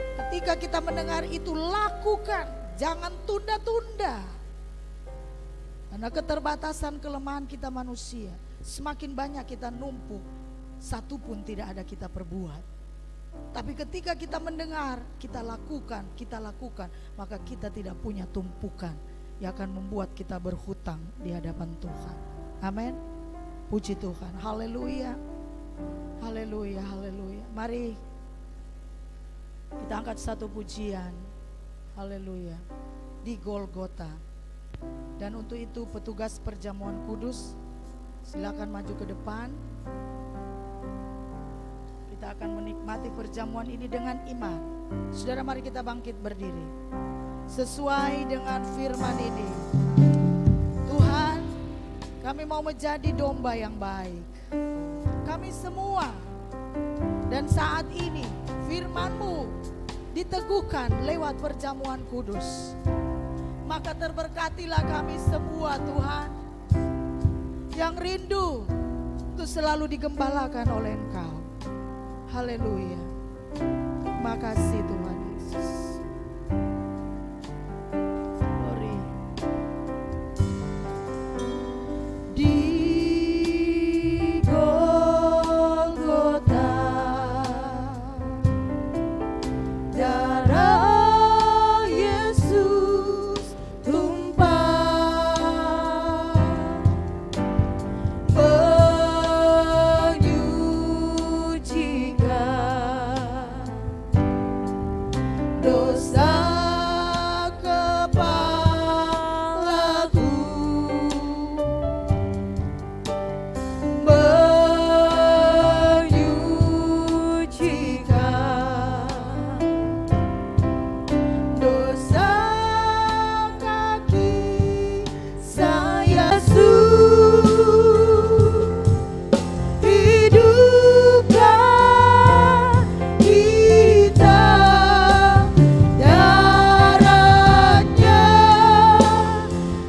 Ketika kita mendengar itu, lakukan. Jangan tunda-tunda. Karena keterbatasan kelemahan kita manusia, semakin banyak kita numpuk, satu pun tidak ada kita perbuat. Tapi ketika kita mendengar, kita lakukan, maka kita tidak punya tumpukan yang akan membuat kita berhutang di hadapan Tuhan. Amin. Puji Tuhan. Haleluya. Haleluya, haleluya. Mari kita angkat satu pujian. Haleluya. Di Golgota. Dan untuk itu petugas perjamuan kudus, silakan maju ke depan. Kita akan menikmati perjamuan ini dengan iman. Saudara, mari kita bangkit berdiri sesuai dengan firman ini. Tuhan, kami mau menjadi domba yang baik, kami semua. Dan saat ini firman-Mu diteguhkan lewat perjamuan kudus. Maka terberkatilah kami semua Tuhan, yang rindu untuk selalu digembalakan oleh Engkau. Haleluya. Terima kasih Tuhan Yesus. Glory. Di Golgota, darah Yesus tumpah, menyucikan dosa kepalaku, menyucikan dosa kaki saya. Hidupkan kita, darahnya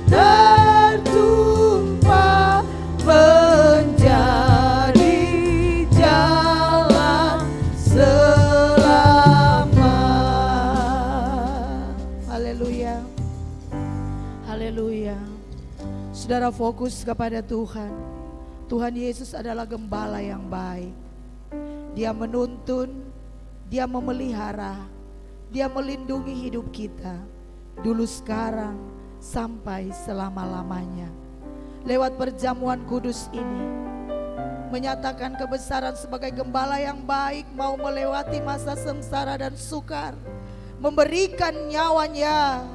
tertumpah menjadi jalan selamat. Haleluya. Haleluya. Saudara, fokus kepada Tuhan. Tuhan Yesus adalah gembala yang baik. Dia menuntun, Dia memelihara, Dia melindungi hidup kita dulu, sekarang, sampai selama-lamanya. Lewat perjamuan kudus ini menyatakan kebesaran sebagai gembala yang baik, mau melewati masa sengsara dan sukar, memberikan nyawanya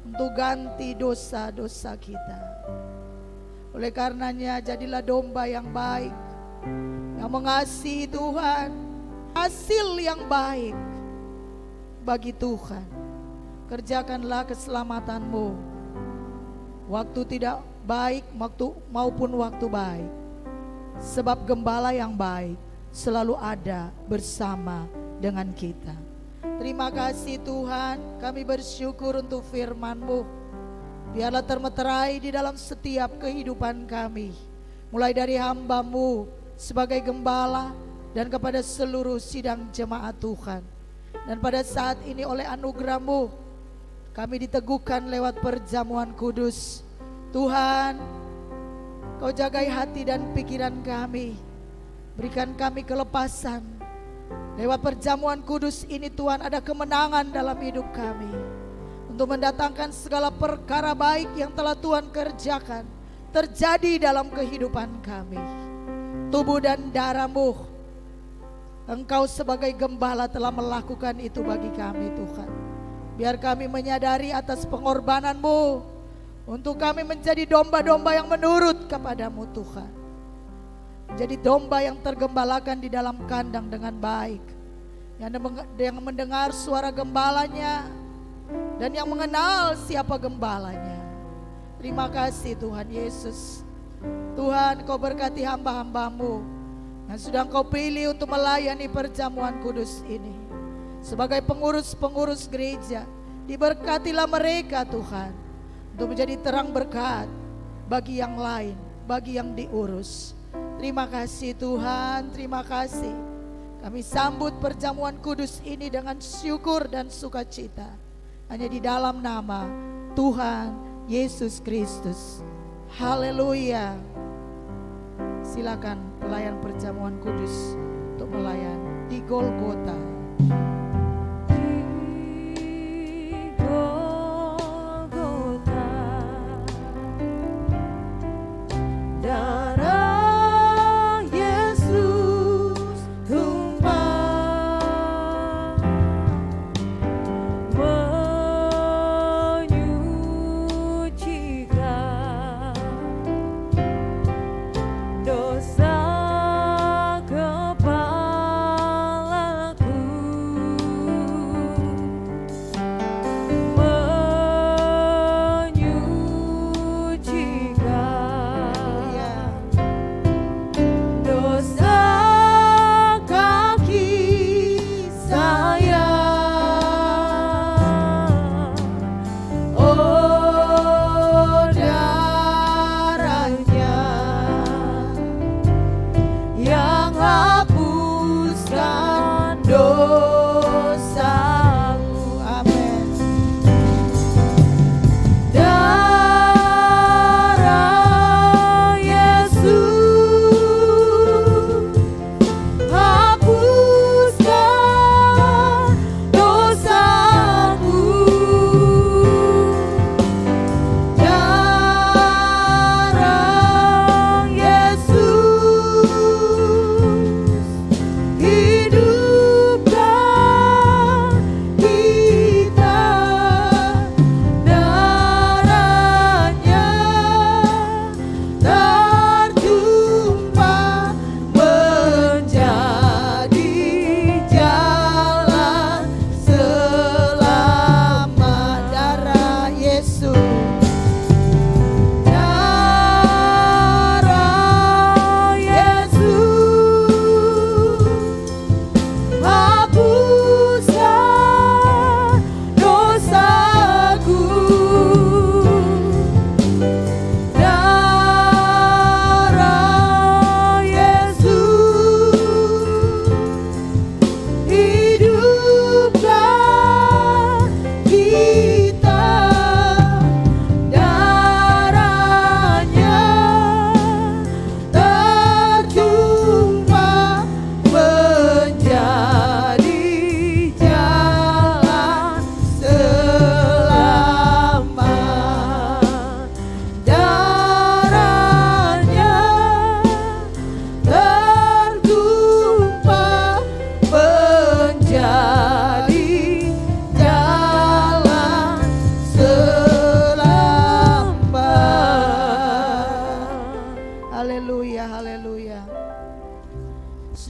untuk ganti dosa-dosa kita. Oleh karenanya jadilah domba yang baik, yang mengasihi Tuhan, hasil yang baik bagi Tuhan. Kerjakanlah keselamatanmu, waktu tidak baik maupun waktu baik. Sebab gembala yang baik selalu ada bersama dengan kita. Terima kasih Tuhan, kami bersyukur untuk firman-Mu. Biarlah termeterai di dalam setiap kehidupan kami, mulai dari hamba-Mu sebagai gembala dan kepada seluruh sidang jemaat Tuhan. Dan pada saat ini oleh anugerah-Mu kami diteguhkan lewat perjamuan kudus. Tuhan, Kau jagai hati dan pikiran kami, berikan kami kelepasan. Lewat perjamuan kudus ini Tuhan, ada kemenangan dalam hidup kami untuk mendatangkan segala perkara baik yang telah Tuhan kerjakan terjadi dalam kehidupan kami. Tubuh dan darah-Mu, Engkau sebagai gembala telah melakukan itu bagi kami Tuhan. Biar kami menyadari atas pengorbanan-Mu untuk kami menjadi domba-domba yang menurut kepadamu Tuhan. Menjadi domba yang tergembalakan di dalam kandang dengan baik, yang mendengar suara gembalanya dan yang mengenal siapa gembalanya. Terima kasih Tuhan Yesus. Tuhan, Kau berkati hamba-hamba-Mu yang sudah Kau pilih untuk melayani perjamuan kudus ini. Sebagai pengurus-pengurus gereja, diberkatilah mereka Tuhan, untuk menjadi terang berkat bagi yang lain, bagi yang diurus. Terima kasih Tuhan, terima kasih. Kami sambut perjamuan kudus ini dengan syukur dan sukacita, hanya di dalam nama Tuhan Yesus Kristus. Haleluya. Silakan pelayan perjamuan kudus untuk melayani di Golgota.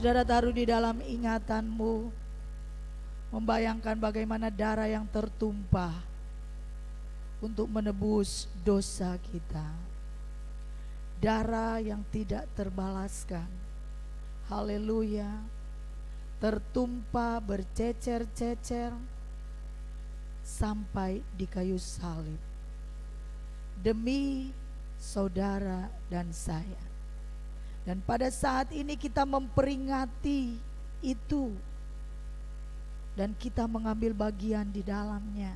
Saudara taruh di dalam ingatanmu, membayangkan bagaimana darah yang tertumpah untuk menebus dosa kita. Darah yang tidak terbalaskan, Haleluya. Tertumpah bercecer-cecer sampai di kayu salib demi saudara dan saya. Dan pada saat ini kita memperingati itu dan kita mengambil bagian di dalamnya.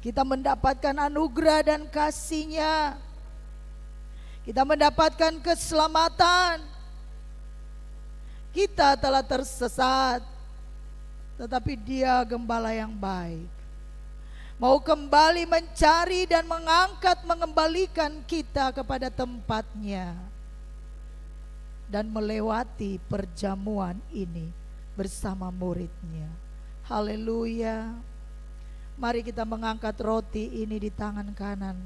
Kita mendapatkan anugerah dan kasih-Nya. Kita mendapatkan keselamatan. Kita telah tersesat, tetapi Dia gembala yang baik, mau kembali mencari dan mengembalikan kita kepada tempatnya dan melewati perjamuan ini bersama murid-Nya. Haleluya. Mari kita mengangkat roti ini di tangan kanan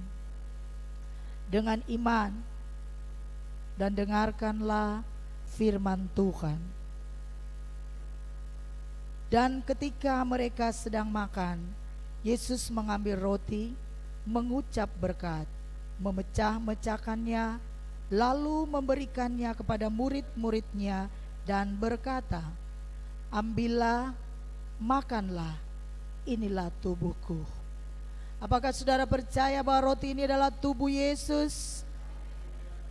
dengan iman dan dengarkanlah firman Tuhan. Dan ketika mereka sedang makan, Yesus mengambil roti, mengucap berkat, memecah-mecahkannya, lalu memberikannya kepada murid-murid-Nya dan berkata, "Ambillah, makanlah, inilah tubuhku." Apakah saudara percaya bahwa roti ini adalah tubuh Yesus?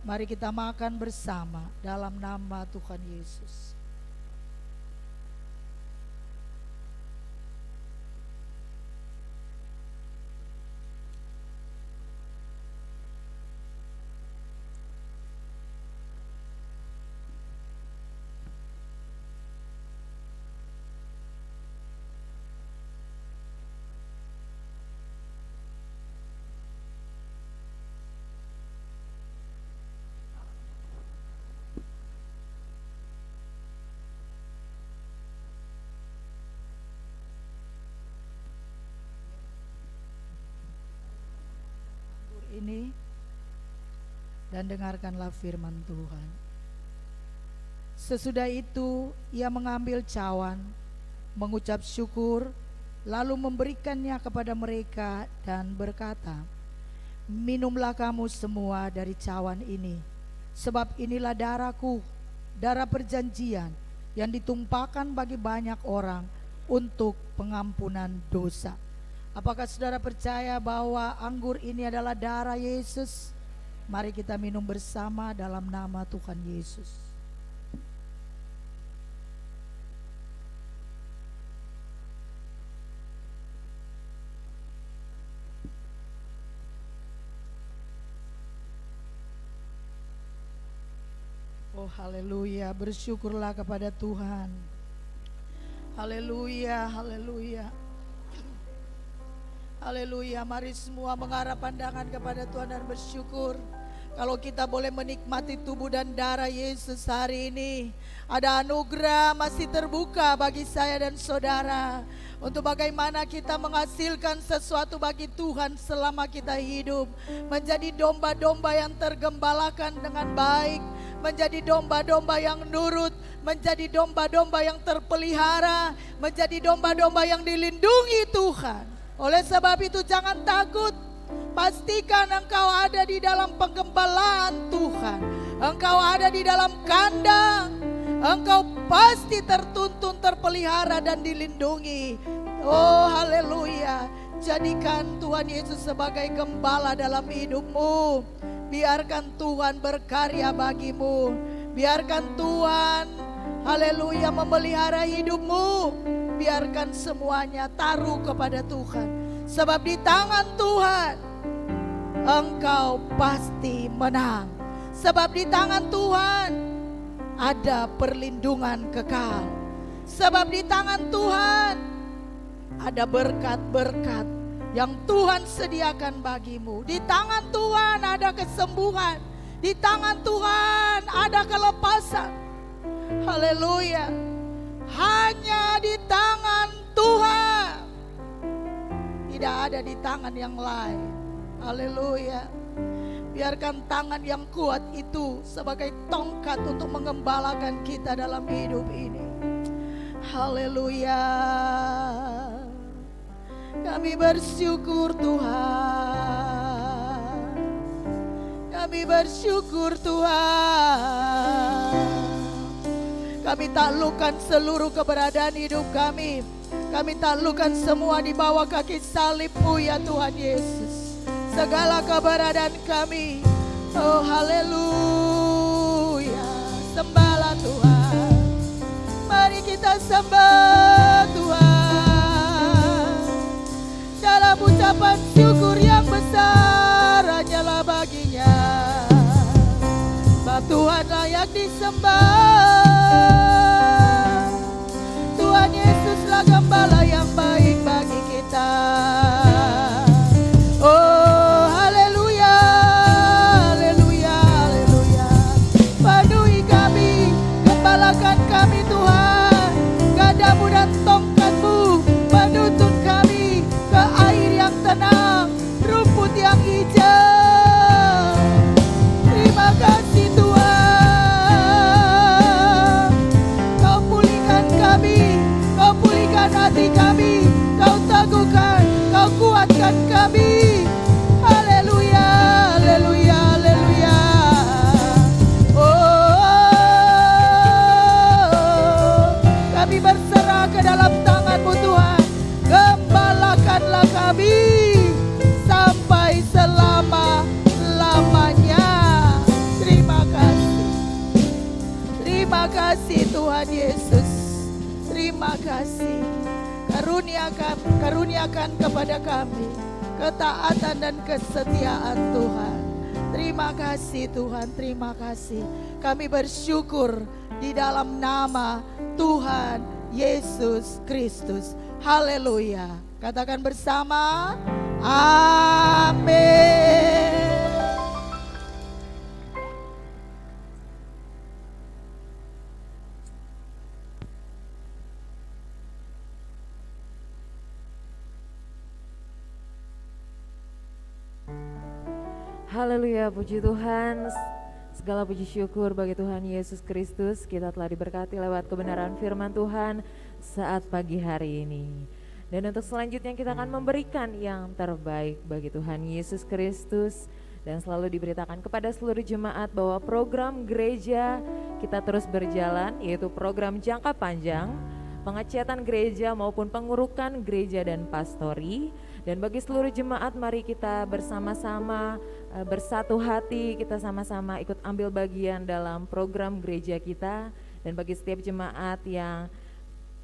Mari kita makan bersama dalam nama Tuhan Yesus. Ini dan dengarkanlah firman Tuhan. Sesudah itu ia mengambil cawan, mengucap syukur, lalu memberikannya kepada mereka dan berkata, "Minumlah kamu semua dari cawan ini, sebab inilah darahku, darah perjanjian yang ditumpahkan bagi banyak orang untuk pengampunan dosa." Apakah saudara percaya bahwa anggur ini adalah darah Yesus? Mari kita minum bersama dalam nama Tuhan Yesus. Oh haleluya, bersyukurlah kepada Tuhan. Haleluya, haleluya. Haleluya, mari semua mengarah pandangan kepada Tuhan dan bersyukur. Kalau kita boleh menikmati tubuh dan darah Yesus hari ini, ada anugerah masih terbuka bagi saya dan saudara untuk bagaimana kita menghasilkan sesuatu bagi Tuhan selama kita hidup, menjadi domba-domba yang tergembalakan dengan baik, menjadi domba-domba yang nurut, menjadi domba-domba yang terpelihara, menjadi domba-domba yang dilindungi Tuhan. Oleh sebab itu jangan takut, pastikan engkau ada di dalam penggembalaan Tuhan. Engkau ada di dalam kandang, engkau pasti tertuntun, terpelihara dan dilindungi. Oh haleluya, jadikan Tuhan Yesus sebagai gembala dalam hidupmu. Biarkan Tuhan berkarya bagimu, biarkan Tuhan haleluya memelihara hidupmu. Biarkan semuanya taruh kepada Tuhan, sebab di tangan Tuhan engkau pasti menang. Sebab di tangan Tuhan ada perlindungan kekal. Sebab di tangan Tuhan ada berkat-berkat yang Tuhan sediakan bagimu. Di tangan Tuhan ada kesembuhan, di tangan Tuhan ada kelepasan. Haleluya. Hanya di tangan Tuhan, tidak ada di tangan yang lain. Haleluya. Biarkan tangan yang kuat itu sebagai tongkat untuk mengembalakan kita dalam hidup ini. Haleluya. Kami bersyukur Tuhan, kami Kami bersyukur Tuhan. Kami taklukkan seluruh keberadaan hidup kami. Kami taklukkan semua di bawah kaki salib-Mu ya Tuhan Yesus. Segala keberadaan kami. Oh haleluya. Sembahlah Tuhan. Mari kita sembah Tuhan. Dalam ucapan syukur yang besar hanyalah baginya. Sebab Tuhan layak disembah. Tuhan Yesuslah gembala yang baik bagi kita. Oh haleluya, haleluya, haleluya. Penuhi kami, gembalakan kami Tuhan. Gadamu dan tongkat-Mu menuntun kami ke air yang tenang, rumput yang hijau. Terima kasih Tuhan. Kau pulihkan kami, Kau pulihkan hati kami, Kau teguhkan, Kau kuatkan kami. Haleluya, haleluya, haleluya. Oh, kami berserah ke dalam tangan-Mu Tuhan. Gembalakanlah kami sampai selama-lamanya. Terima kasih. Terima kasih Tuhan Yesus. Terima kasih. Karuniakan kepada kami ketaatan dan kesetiaan Tuhan. Terima kasih Tuhan, terima kasih. Kami bersyukur di dalam nama Tuhan Yesus Kristus. Haleluya. Katakan bersama, amin. Haleluya, puji Tuhan. Segala puji syukur bagi Tuhan Yesus Kristus. Kita telah diberkati lewat kebenaran firman Tuhan saat pagi hari ini. Dan untuk selanjutnya kita akan memberikan yang terbaik bagi Tuhan Yesus Kristus. Dan selalu diberitakan kepada seluruh jemaat bahwa program gereja kita terus berjalan, yaitu program jangka panjang, pengecatan gereja maupun pengurukan gereja dan pastori. Dan bagi seluruh jemaat, mari kita bersama-sama bersatu hati, kita sama-sama ikut ambil bagian dalam program gereja kita. Dan bagi setiap jemaat yang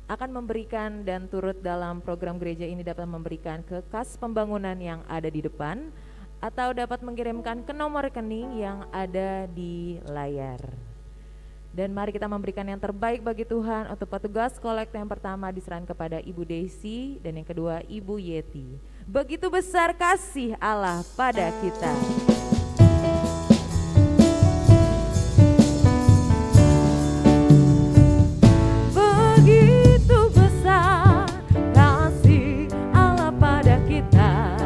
akan memberikan dan turut dalam program gereja ini dapat memberikan ke kas pembangunan yang ada di depan, atau dapat mengirimkan ke nomor rekening yang ada di layar. Dan mari kita memberikan yang terbaik bagi Tuhan. Untuk petugas kolektor yang pertama diserahkan kepada Ibu Desi dan yang kedua Ibu Yeti. Begitu besar kasih Allah pada kita. Begitu besar kasih Allah pada kita.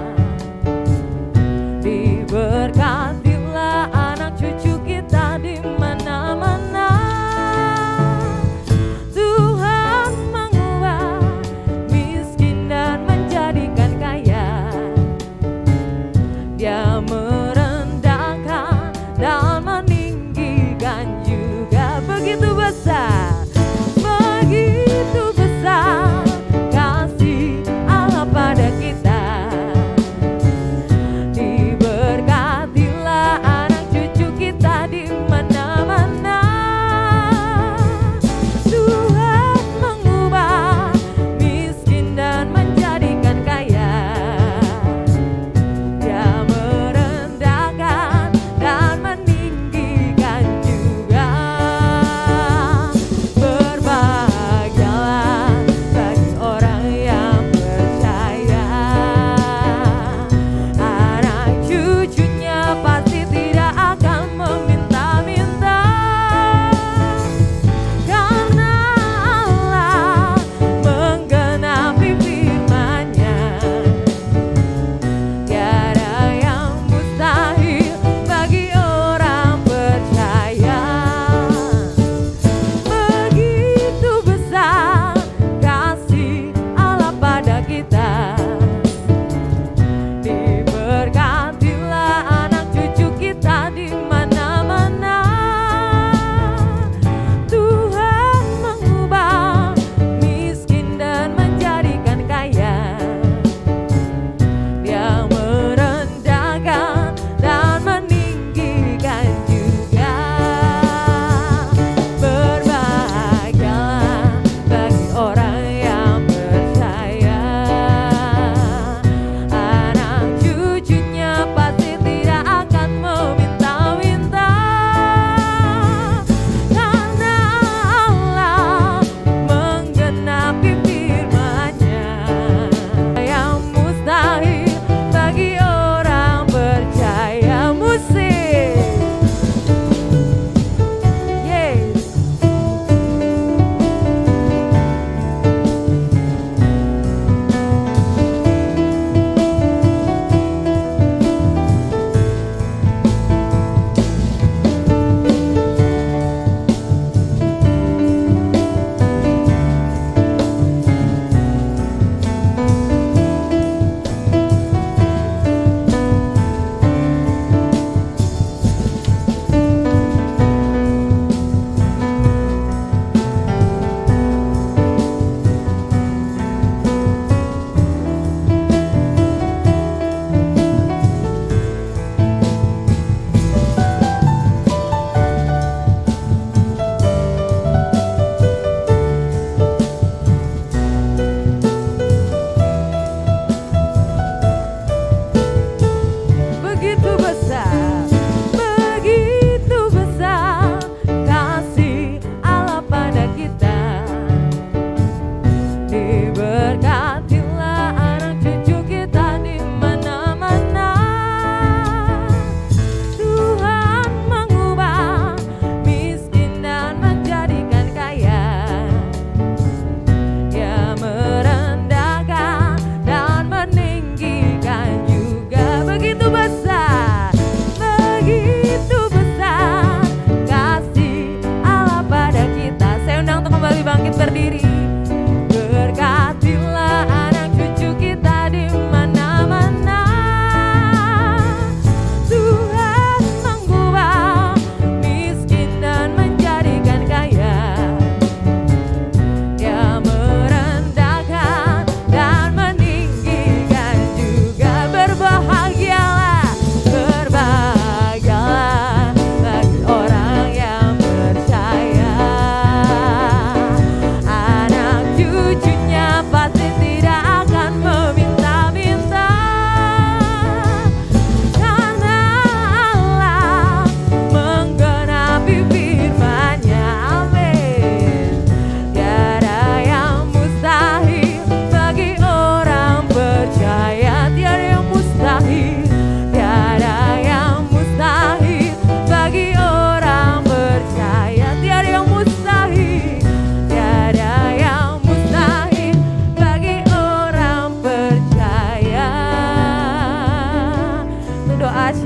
Diberkatilah anak cucu kita di mana-mana. Tuhan mengubah miskin dan menjadikan kaya. Dia merendah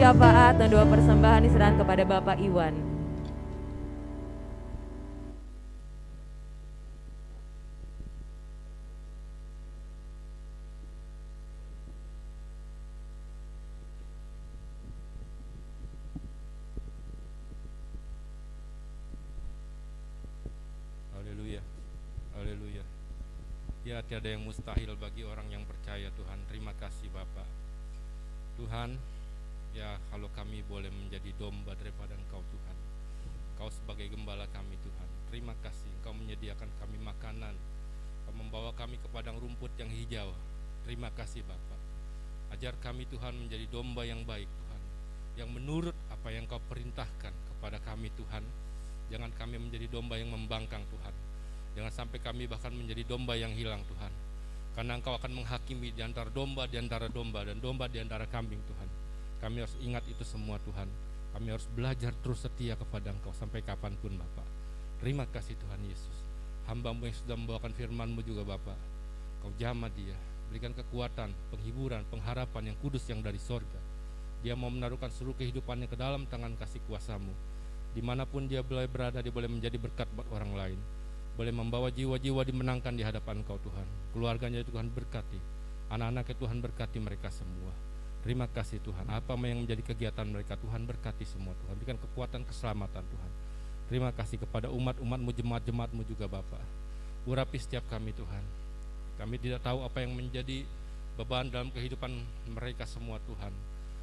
syafaat dan doa persembahan diserahkan kepada Bapak Iwan. Haleluya, haleluya. Ya, tiada yang mustahil bagi orang yang percaya Tuhan. Terima kasih Bapak. Tuhan, ya kalau kami boleh menjadi domba daripada Engkau Tuhan. Engkau sebagai gembala kami Tuhan. Terima kasih Engkau menyediakan kami makanan. Engkau membawa kami ke padang rumput yang hijau. Terima kasih Bapak. Ajar kami Tuhan menjadi domba yang baik Tuhan, yang menurut apa yang Engkau perintahkan kepada kami Tuhan. Jangan kami menjadi domba yang membangkang Tuhan. Jangan sampai kami bahkan menjadi domba yang hilang Tuhan. Karena Engkau akan menghakimi di antara domba, dan domba di antara kambing Tuhan. Kami harus ingat itu semua Tuhan. Kami harus belajar terus setia kepada Engkau sampai kapanpun Bapak. Terima kasih Tuhan Yesus. Hamba-Mu yang sudah membawakan firman-Mu juga Bapak. Kau jamah dia, berikan kekuatan, penghiburan, pengharapan yang kudus yang dari sorga. Dia mau menaruhkan seluruh kehidupannya ke dalam tangan kasih kuasa-Mu. Dimanapun dia boleh berada, dia boleh menjadi berkat buat orang lain, boleh membawa jiwa-jiwa dimenangkan di hadapan Engkau Tuhan. Keluarganya Tuhan berkati, anak-anaknya Tuhan berkati mereka semua. Terima kasih Tuhan. Apa yang menjadi kegiatan mereka Tuhan berkati semua Tuhan. Berikan kekuatan keselamatan Tuhan. Terima kasih kepada umat-umat-Mu, jemaat-jemaat-Mu juga Bapak. Urapi setiap kami Tuhan. Kami tidak tahu apa yang menjadi beban dalam kehidupan mereka semua Tuhan,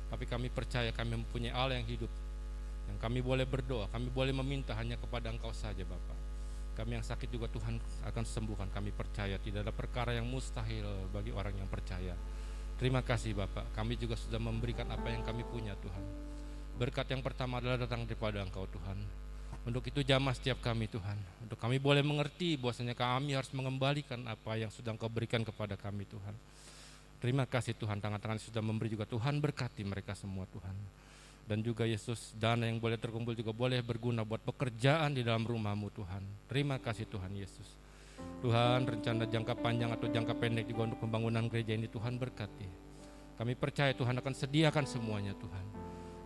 tapi kami percaya kami mempunyai Allah yang hidup, yang kami boleh berdoa, kami boleh meminta hanya kepada Engkau saja Bapak. Kami yang sakit juga Tuhan akan sembuhkan. Kami percaya tidak ada perkara yang mustahil bagi orang yang percaya. Terima kasih Bapak. Kami juga sudah memberikan apa yang kami punya Tuhan. Berkat yang pertama adalah datang daripada Engkau Tuhan. Untuk itu jamah setiap kami Tuhan. Untuk kami boleh mengerti bahwasanya kami harus mengembalikan apa yang sudah Engkau berikan kepada kami Tuhan. Terima kasih Tuhan, tangan-tangan sudah memberi juga Tuhan, berkati mereka semua Tuhan. Dan juga Yesus, dana yang boleh terkumpul juga boleh berguna buat pekerjaan di dalam rumah-Mu Tuhan. Terima kasih Tuhan Yesus. Tuhan, rencana jangka panjang atau jangka pendek juga untuk pembangunan gereja ini Tuhan berkati. Kami percaya Tuhan akan sediakan semuanya Tuhan.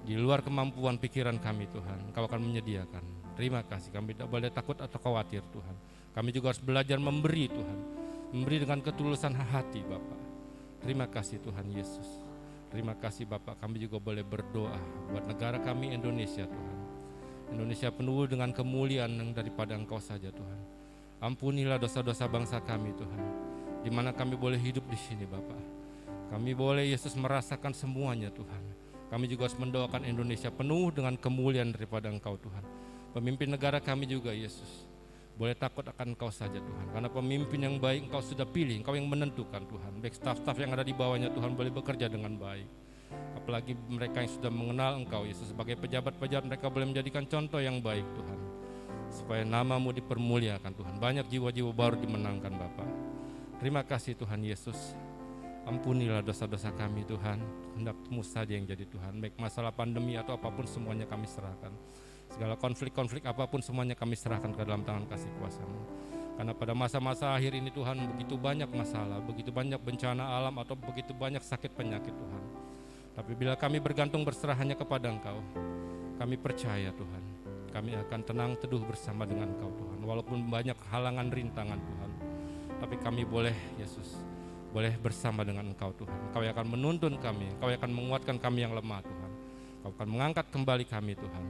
Di luar kemampuan pikiran kami Tuhan, Engkau akan menyediakan. Terima kasih, kami tidak boleh takut atau khawatir Tuhan. Kami juga harus belajar memberi Tuhan, memberi dengan ketulusan hati Bapak. Terima kasih Tuhan Yesus. Terima kasih Bapak, kami juga boleh berdoa buat negara kami Indonesia Tuhan. Indonesia penuh dengan kemuliaan yang daripada Engkau saja Tuhan. Ampunilah dosa-dosa bangsa kami Tuhan. Di mana kami boleh hidup di sini Bapak. Kami boleh Yesus merasakan semuanya Tuhan. Kami juga harus mendoakan Indonesia penuh dengan kemuliaan daripada Engkau Tuhan. Pemimpin negara kami juga Yesus, boleh takut akan Engkau saja Tuhan. Karena pemimpin yang baik Engkau sudah pilih, Engkau yang menentukan Tuhan. Baik staf-staf yang ada di bawahnya Tuhan boleh bekerja dengan baik. Apalagi mereka yang sudah mengenal Engkau Yesus sebagai pejabat-pejabat, mereka boleh menjadikan contoh yang baik Tuhan. Supaya nama-Mu dipermuliakan Tuhan. Banyak jiwa-jiwa baru dimenangkan Bapa. Terima kasih Tuhan Yesus. Ampunilah dosa-dosa kami Tuhan. Kehendak-Mu saja yang jadi Tuhan. Baik masalah pandemi atau apapun semuanya kami serahkan. Segala konflik-konflik apapun semuanya kami serahkan ke dalam tangan kasih kuasa-Mu. Karena pada masa-masa akhir ini Tuhan begitu banyak masalah, begitu banyak bencana alam atau begitu banyak sakit penyakit Tuhan. Tapi bila kami bergantung berserah hanya kepada Engkau, kami percaya Tuhan, kami akan tenang teduh bersama dengan Engkau Tuhan. Walaupun banyak halangan rintangan Tuhan, tapi kami boleh Yesus, boleh bersama dengan Engkau Tuhan. Engkau yang akan menuntun kami, Engkau yang akan menguatkan kami yang lemah Tuhan. Engkau akan mengangkat kembali kami Tuhan.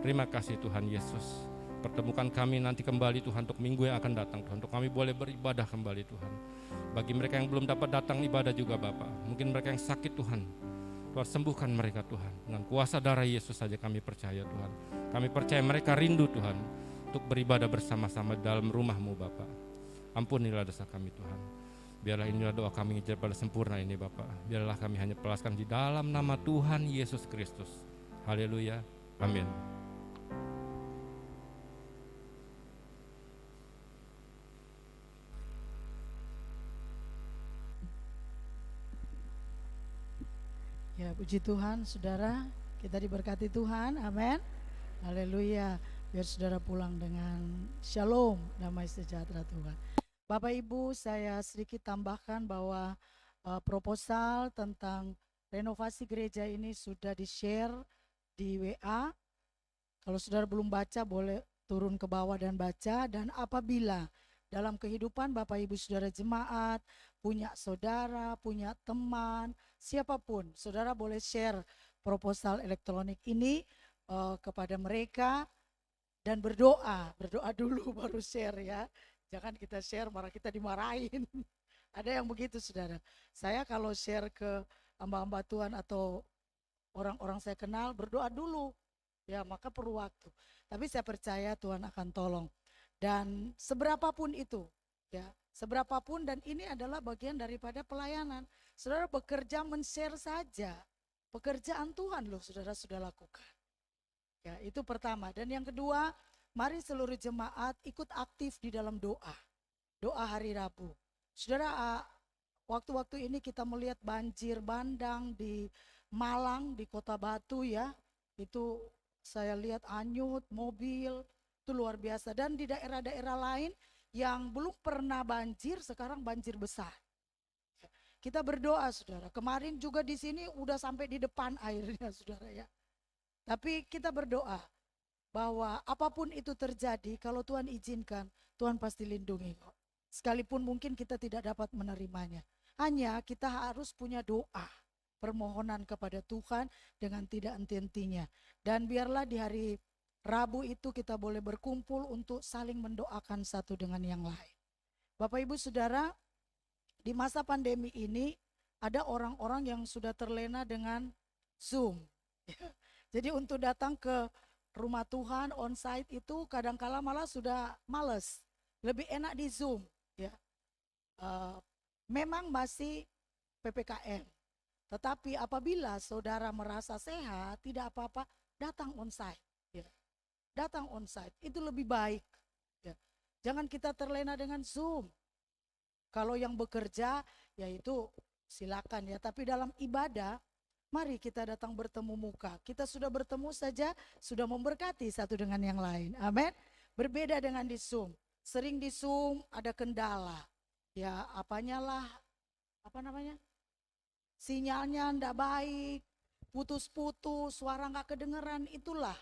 Terima kasih Tuhan Yesus. Pertemukan kami nanti kembali Tuhan untuk minggu yang akan datang Tuhan. Untuk kami boleh beribadah kembali Tuhan. Bagi mereka yang belum dapat datang ibadah juga Bapak. Mungkin mereka yang sakit Tuhan, Tuhan sembuhkan mereka Tuhan. Dengan kuasa darah Yesus saja kami percaya Tuhan. Kami percaya mereka rindu Tuhan untuk beribadah bersama-sama dalam rumah-Mu Bapak. Ampunilah dosa kami Tuhan. Biarlah inilah doa kami pada sempurna ini Bapak. Biarlah kami hanya pelaskan di dalam nama Tuhan Yesus Kristus. Haleluya. Amin. Ya, puji Tuhan, saudara, kita diberkati Tuhan, amin. Haleluya. Biar saudara pulang dengan shalom, damai sejahtera Tuhan. Bapak Ibu, saya sedikit tambahkan bahwa proposal tentang renovasi gereja ini sudah di-share di WA. Kalau saudara belum baca boleh turun ke bawah dan baca. Dan apabila dalam kehidupan Bapak Ibu Saudara jemaat, punya saudara, punya teman, siapapun, saudara boleh share proposal elektronik ini kepada mereka dan berdoa dulu baru share ya. Jangan kita share malah kita dimarahin. Ada yang begitu saudara. Saya kalau share ke hamba-hamba Tuhan atau orang-orang saya kenal, berdoa dulu. Ya, maka perlu waktu. Tapi saya percaya Tuhan akan tolong. Dan seberapapun itu, ya, seberapapun, dan ini adalah bagian daripada pelayanan. Saudara bekerja men-share saja. Pekerjaan Tuhan loh saudara sudah lakukan. Ya, itu pertama. Dan yang kedua, mari seluruh jemaat ikut aktif di dalam doa. Doa hari Rabu. Saudara, waktu-waktu ini kita melihat banjir bandang di Malang, di Kota Batu ya. Itu saya lihat anyut, mobil, itu luar biasa. Dan di daerah-daerah lain yang belum pernah banjir, sekarang banjir besar. Kita berdoa saudara. Kemarin juga di sini udah sampai di depan airnya saudara ya. Tapi kita berdoa bahwa apapun itu terjadi, kalau Tuhan izinkan, Tuhan pasti lindungi kok. Sekalipun mungkin kita tidak dapat menerimanya. Hanya kita harus punya doa, permohonan kepada Tuhan dengan tidak henti-hentinya. Dan biarlah di hari Rabu itu kita boleh berkumpul untuk saling mendoakan satu dengan yang lain. Bapak Ibu Saudara, di masa pandemi ini ada orang-orang yang sudah terlena dengan Zoom. Jadi untuk datang ke rumah Tuhan onsite itu kadang-kala malah sudah males. Lebih enak di Zoom. Ya. Memang masih PPKM. Tetapi apabila saudara merasa sehat, tidak apa-apa, datang onsite. Ya. Datang onsite, itu lebih baik. Ya. Jangan kita terlena dengan Zoom. Kalau yang bekerja, yaitu silakan ya. Tapi dalam ibadah, mari kita datang bertemu muka. Kita sudah bertemu saja, sudah memberkati satu dengan yang lain. Amin. Berbeda dengan di Zoom. Sering di Zoom ada kendala. Ya sinyalnya enggak baik, putus-putus, suara enggak kedengeran, itulah.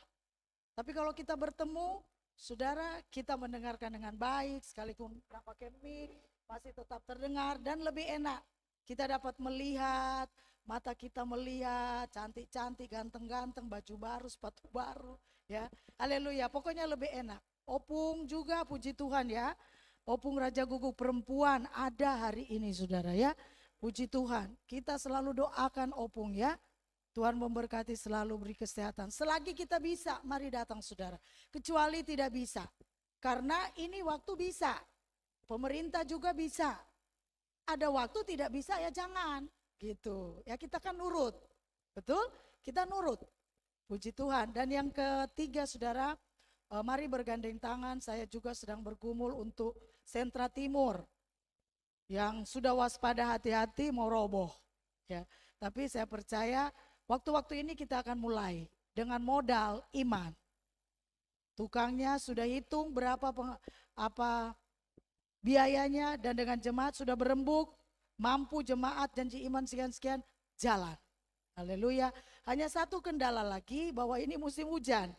Tapi kalau kita bertemu, saudara, kita mendengarkan dengan baik, sekalipun pakai mic, masih tetap terdengar dan lebih enak. Kita dapat melihat, mata kita melihat, cantik-cantik, ganteng-ganteng, baju baru, sepatu baru, ya. Haleluya, pokoknya lebih enak. Opung juga, puji Tuhan ya. Opung Raja Guguk perempuan ada hari ini saudara ya. Puji Tuhan, kita selalu doakan Opung ya. Tuhan memberkati, selalu beri kesehatan. Selagi kita bisa, mari datang saudara. Kecuali tidak bisa. Karena ini waktu bisa. Pemerintah juga bisa. Ada waktu tidak bisa ya jangan. Gitu. Ya kita kan nurut. Betul? Kita nurut. Puji Tuhan. Dan yang ketiga saudara, mari bergandeng tangan. Saya juga sedang bergumul untuk Sentra Timur. Yang sudah waspada, hati-hati mau roboh. Ya. Tapi saya percaya waktu-waktu ini kita akan mulai dengan modal iman. Tukangnya sudah hitung berapa biayanya dan dengan jemaat sudah berembuk, mampu jemaat janji iman sekian-sekian jalan. Haleluya. Hanya satu kendala lagi bahwa ini musim hujan.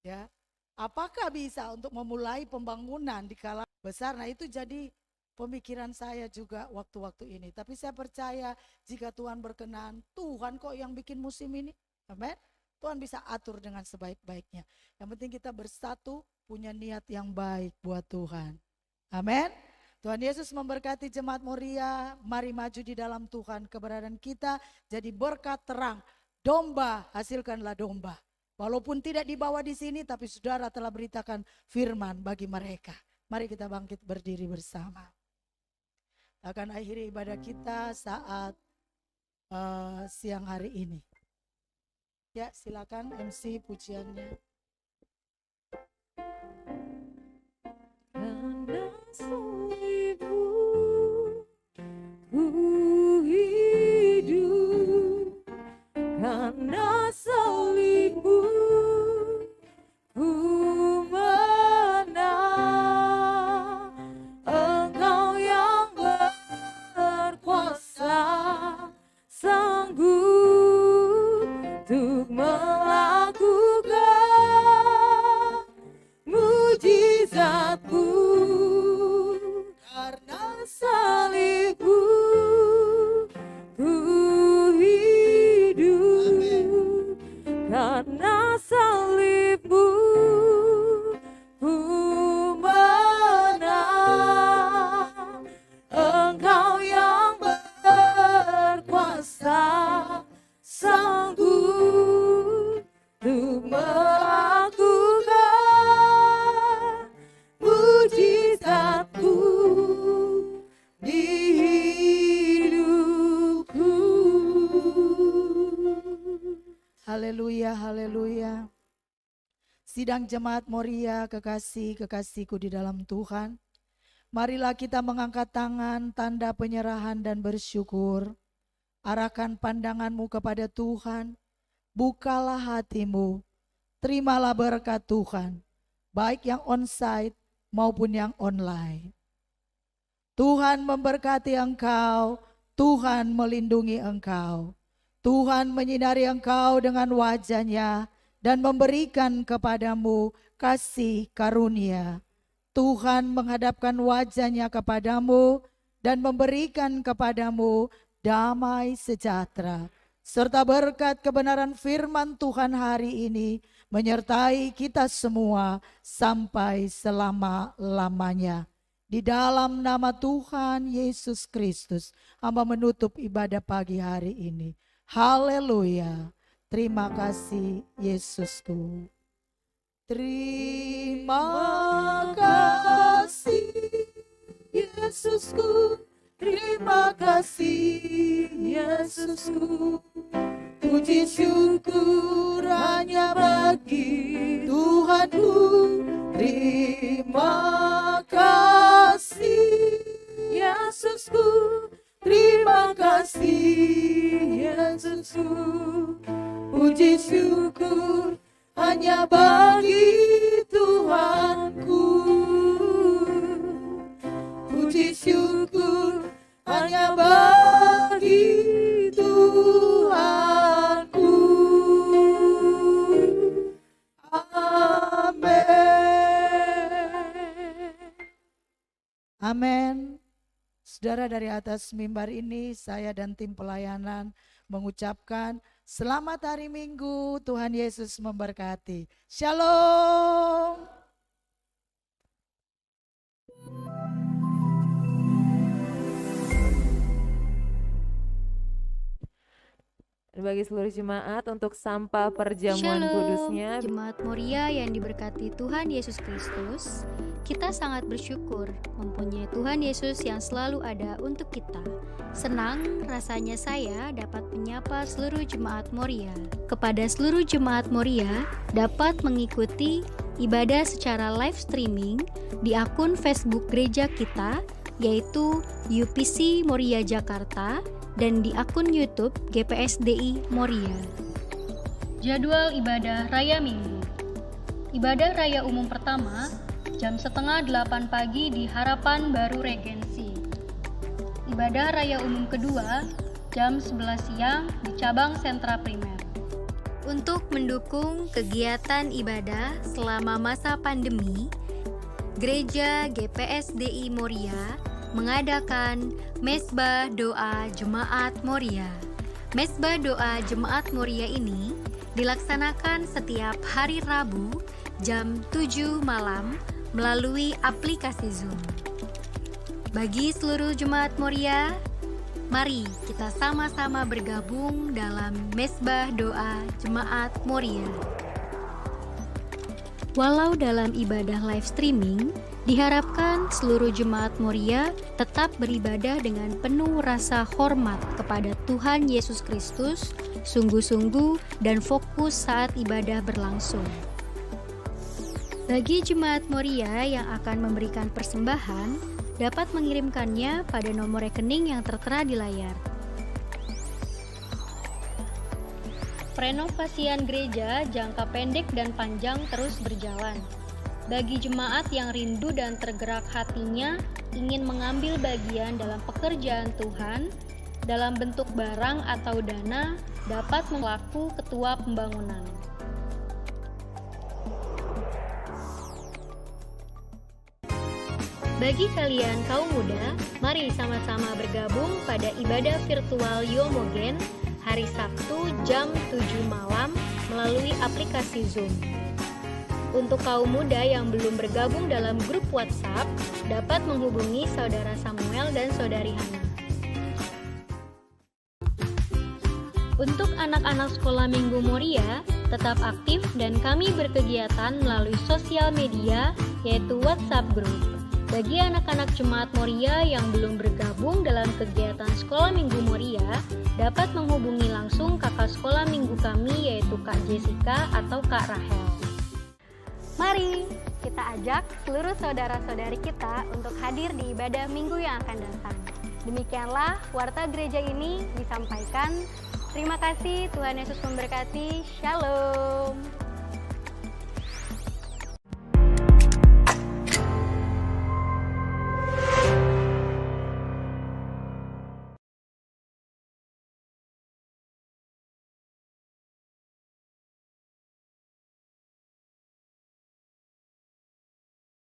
Ya. Apakah bisa untuk memulai pembangunan di kala besar? Nah itu jadi pemikiran saya juga waktu-waktu ini. Tapi saya percaya jika Tuhan berkenan, Tuhan kok yang bikin musim ini. Amin. Tuhan bisa atur dengan sebaik-baiknya. Yang penting kita bersatu, punya niat yang baik buat Tuhan. Amin. Tuhan Yesus memberkati jemaat Moria. Mari maju di dalam Tuhan. Keberadaan kita jadi berkat terang. Domba, hasilkanlah domba. Walaupun tidak dibawa di sini, tapi saudara telah beritakan firman bagi mereka. Mari kita bangkit berdiri bersama. Akan akhiri ibadah kita saat siang hari ini. Ya, silakan MC pujiannya. Karena salibmu ku hidup, karena salibmu ku menang. Engkau yang berkuasa, sanggup Haleluya, haleluya. Sidang Jemaat Moria, kekasih-kekasihku di dalam Tuhan. Marilah kita mengangkat tangan, tanda penyerahan dan bersyukur. Arahkan pandanganmu kepada Tuhan. Bukalah hatimu. Terimalah berkat Tuhan, baik yang onsite maupun yang online. Tuhan memberkati engkau, Tuhan melindungi engkau. Tuhan menyinari engkau dengan wajah-Nya dan memberikan kepadamu kasih karunia. Tuhan menghadapkan wajah-Nya kepadamu dan memberikan kepadamu damai sejahtera. Serta berkat kebenaran firman Tuhan hari ini menyertai kita semua sampai selama-lamanya. Di dalam nama Tuhan Yesus Kristus, hamba menutup ibadah pagi hari ini. Haleluya. Terima kasih Yesusku. Terima kasih Yesusku. Terima kasih Yesusku. Puji syukur hanya bagi Tuhanku. Terima kasih Yesusku. Terima kasih Yesusku. Puji syukur hanya bagi Tuhanku. Puji syukur hanya bagi Tuhanku. Amin. Amin. Saudara, dari atas mimbar ini saya dan tim pelayanan mengucapkan selamat hari Minggu, Tuhan Yesus memberkati. Shalom. Dan bagi seluruh jemaat untuk sampah perjamuan kudusnya. Jemaat Moria yang diberkati Tuhan Yesus Kristus, kita sangat bersyukur mempunyai Tuhan Yesus yang selalu ada untuk kita. Senang rasanya saya dapat menyapa seluruh jemaat Moria. Kepada seluruh jemaat Moria dapat mengikuti ibadah secara live streaming di akun Facebook gereja kita, yaitu UPC Moria Jakarta, dan di akun YouTube GPSDI Moria. Jadwal ibadah Raya Minggu. Ibadah Raya Umum pertama jam 7:30 pagi di Harapan Baru Regensi. Ibadah Raya Umum kedua jam 11 siang di Cabang Sentra Primer. Untuk mendukung kegiatan ibadah selama masa pandemi, Gereja GPSDI Moria mengadakan Mesbah Doa Jemaat Moria. Mesbah Doa Jemaat Moria ini dilaksanakan setiap hari Rabu jam 7 malam melalui aplikasi Zoom. Bagi seluruh jemaat Moria, mari kita sama-sama bergabung dalam Mesbah Doa Jemaat Moria. Walau dalam ibadah live streaming, diharapkan seluruh jemaat Moria tetap beribadah dengan penuh rasa hormat kepada Tuhan Yesus Kristus, sungguh-sungguh dan fokus saat ibadah berlangsung. Bagi jemaat Moria yang akan memberikan persembahan, dapat mengirimkannya pada nomor rekening yang tertera di layar. Renovasian gereja jangka pendek dan panjang terus berjalan. Bagi jemaat yang rindu dan tergerak hatinya ingin mengambil bagian dalam pekerjaan Tuhan dalam bentuk barang atau dana, dapat melaku ketua pembangunan. Bagi kalian kaum muda, mari sama-sama bergabung pada ibadah virtual Yomogen hari Sabtu jam 7 malam melalui aplikasi Zoom. Untuk kaum muda yang belum bergabung dalam grup WhatsApp, dapat menghubungi Saudara Samuel dan Saudari Hana. Untuk anak-anak sekolah Minggu Moria, tetap aktif dan kami berkegiatan melalui sosial media, yaitu WhatsApp Group. Bagi anak-anak jemaat Moria yang belum bergabung dalam kegiatan sekolah Minggu Moria, dapat menghubungi langsung kakak sekolah minggu kami yaitu Kak Jessica atau Kak Rahel. Mari kita ajak seluruh saudara-saudari kita untuk hadir di ibadah minggu yang akan datang. Demikianlah warta gereja ini disampaikan. Terima kasih, Tuhan Yesus memberkati. Shalom.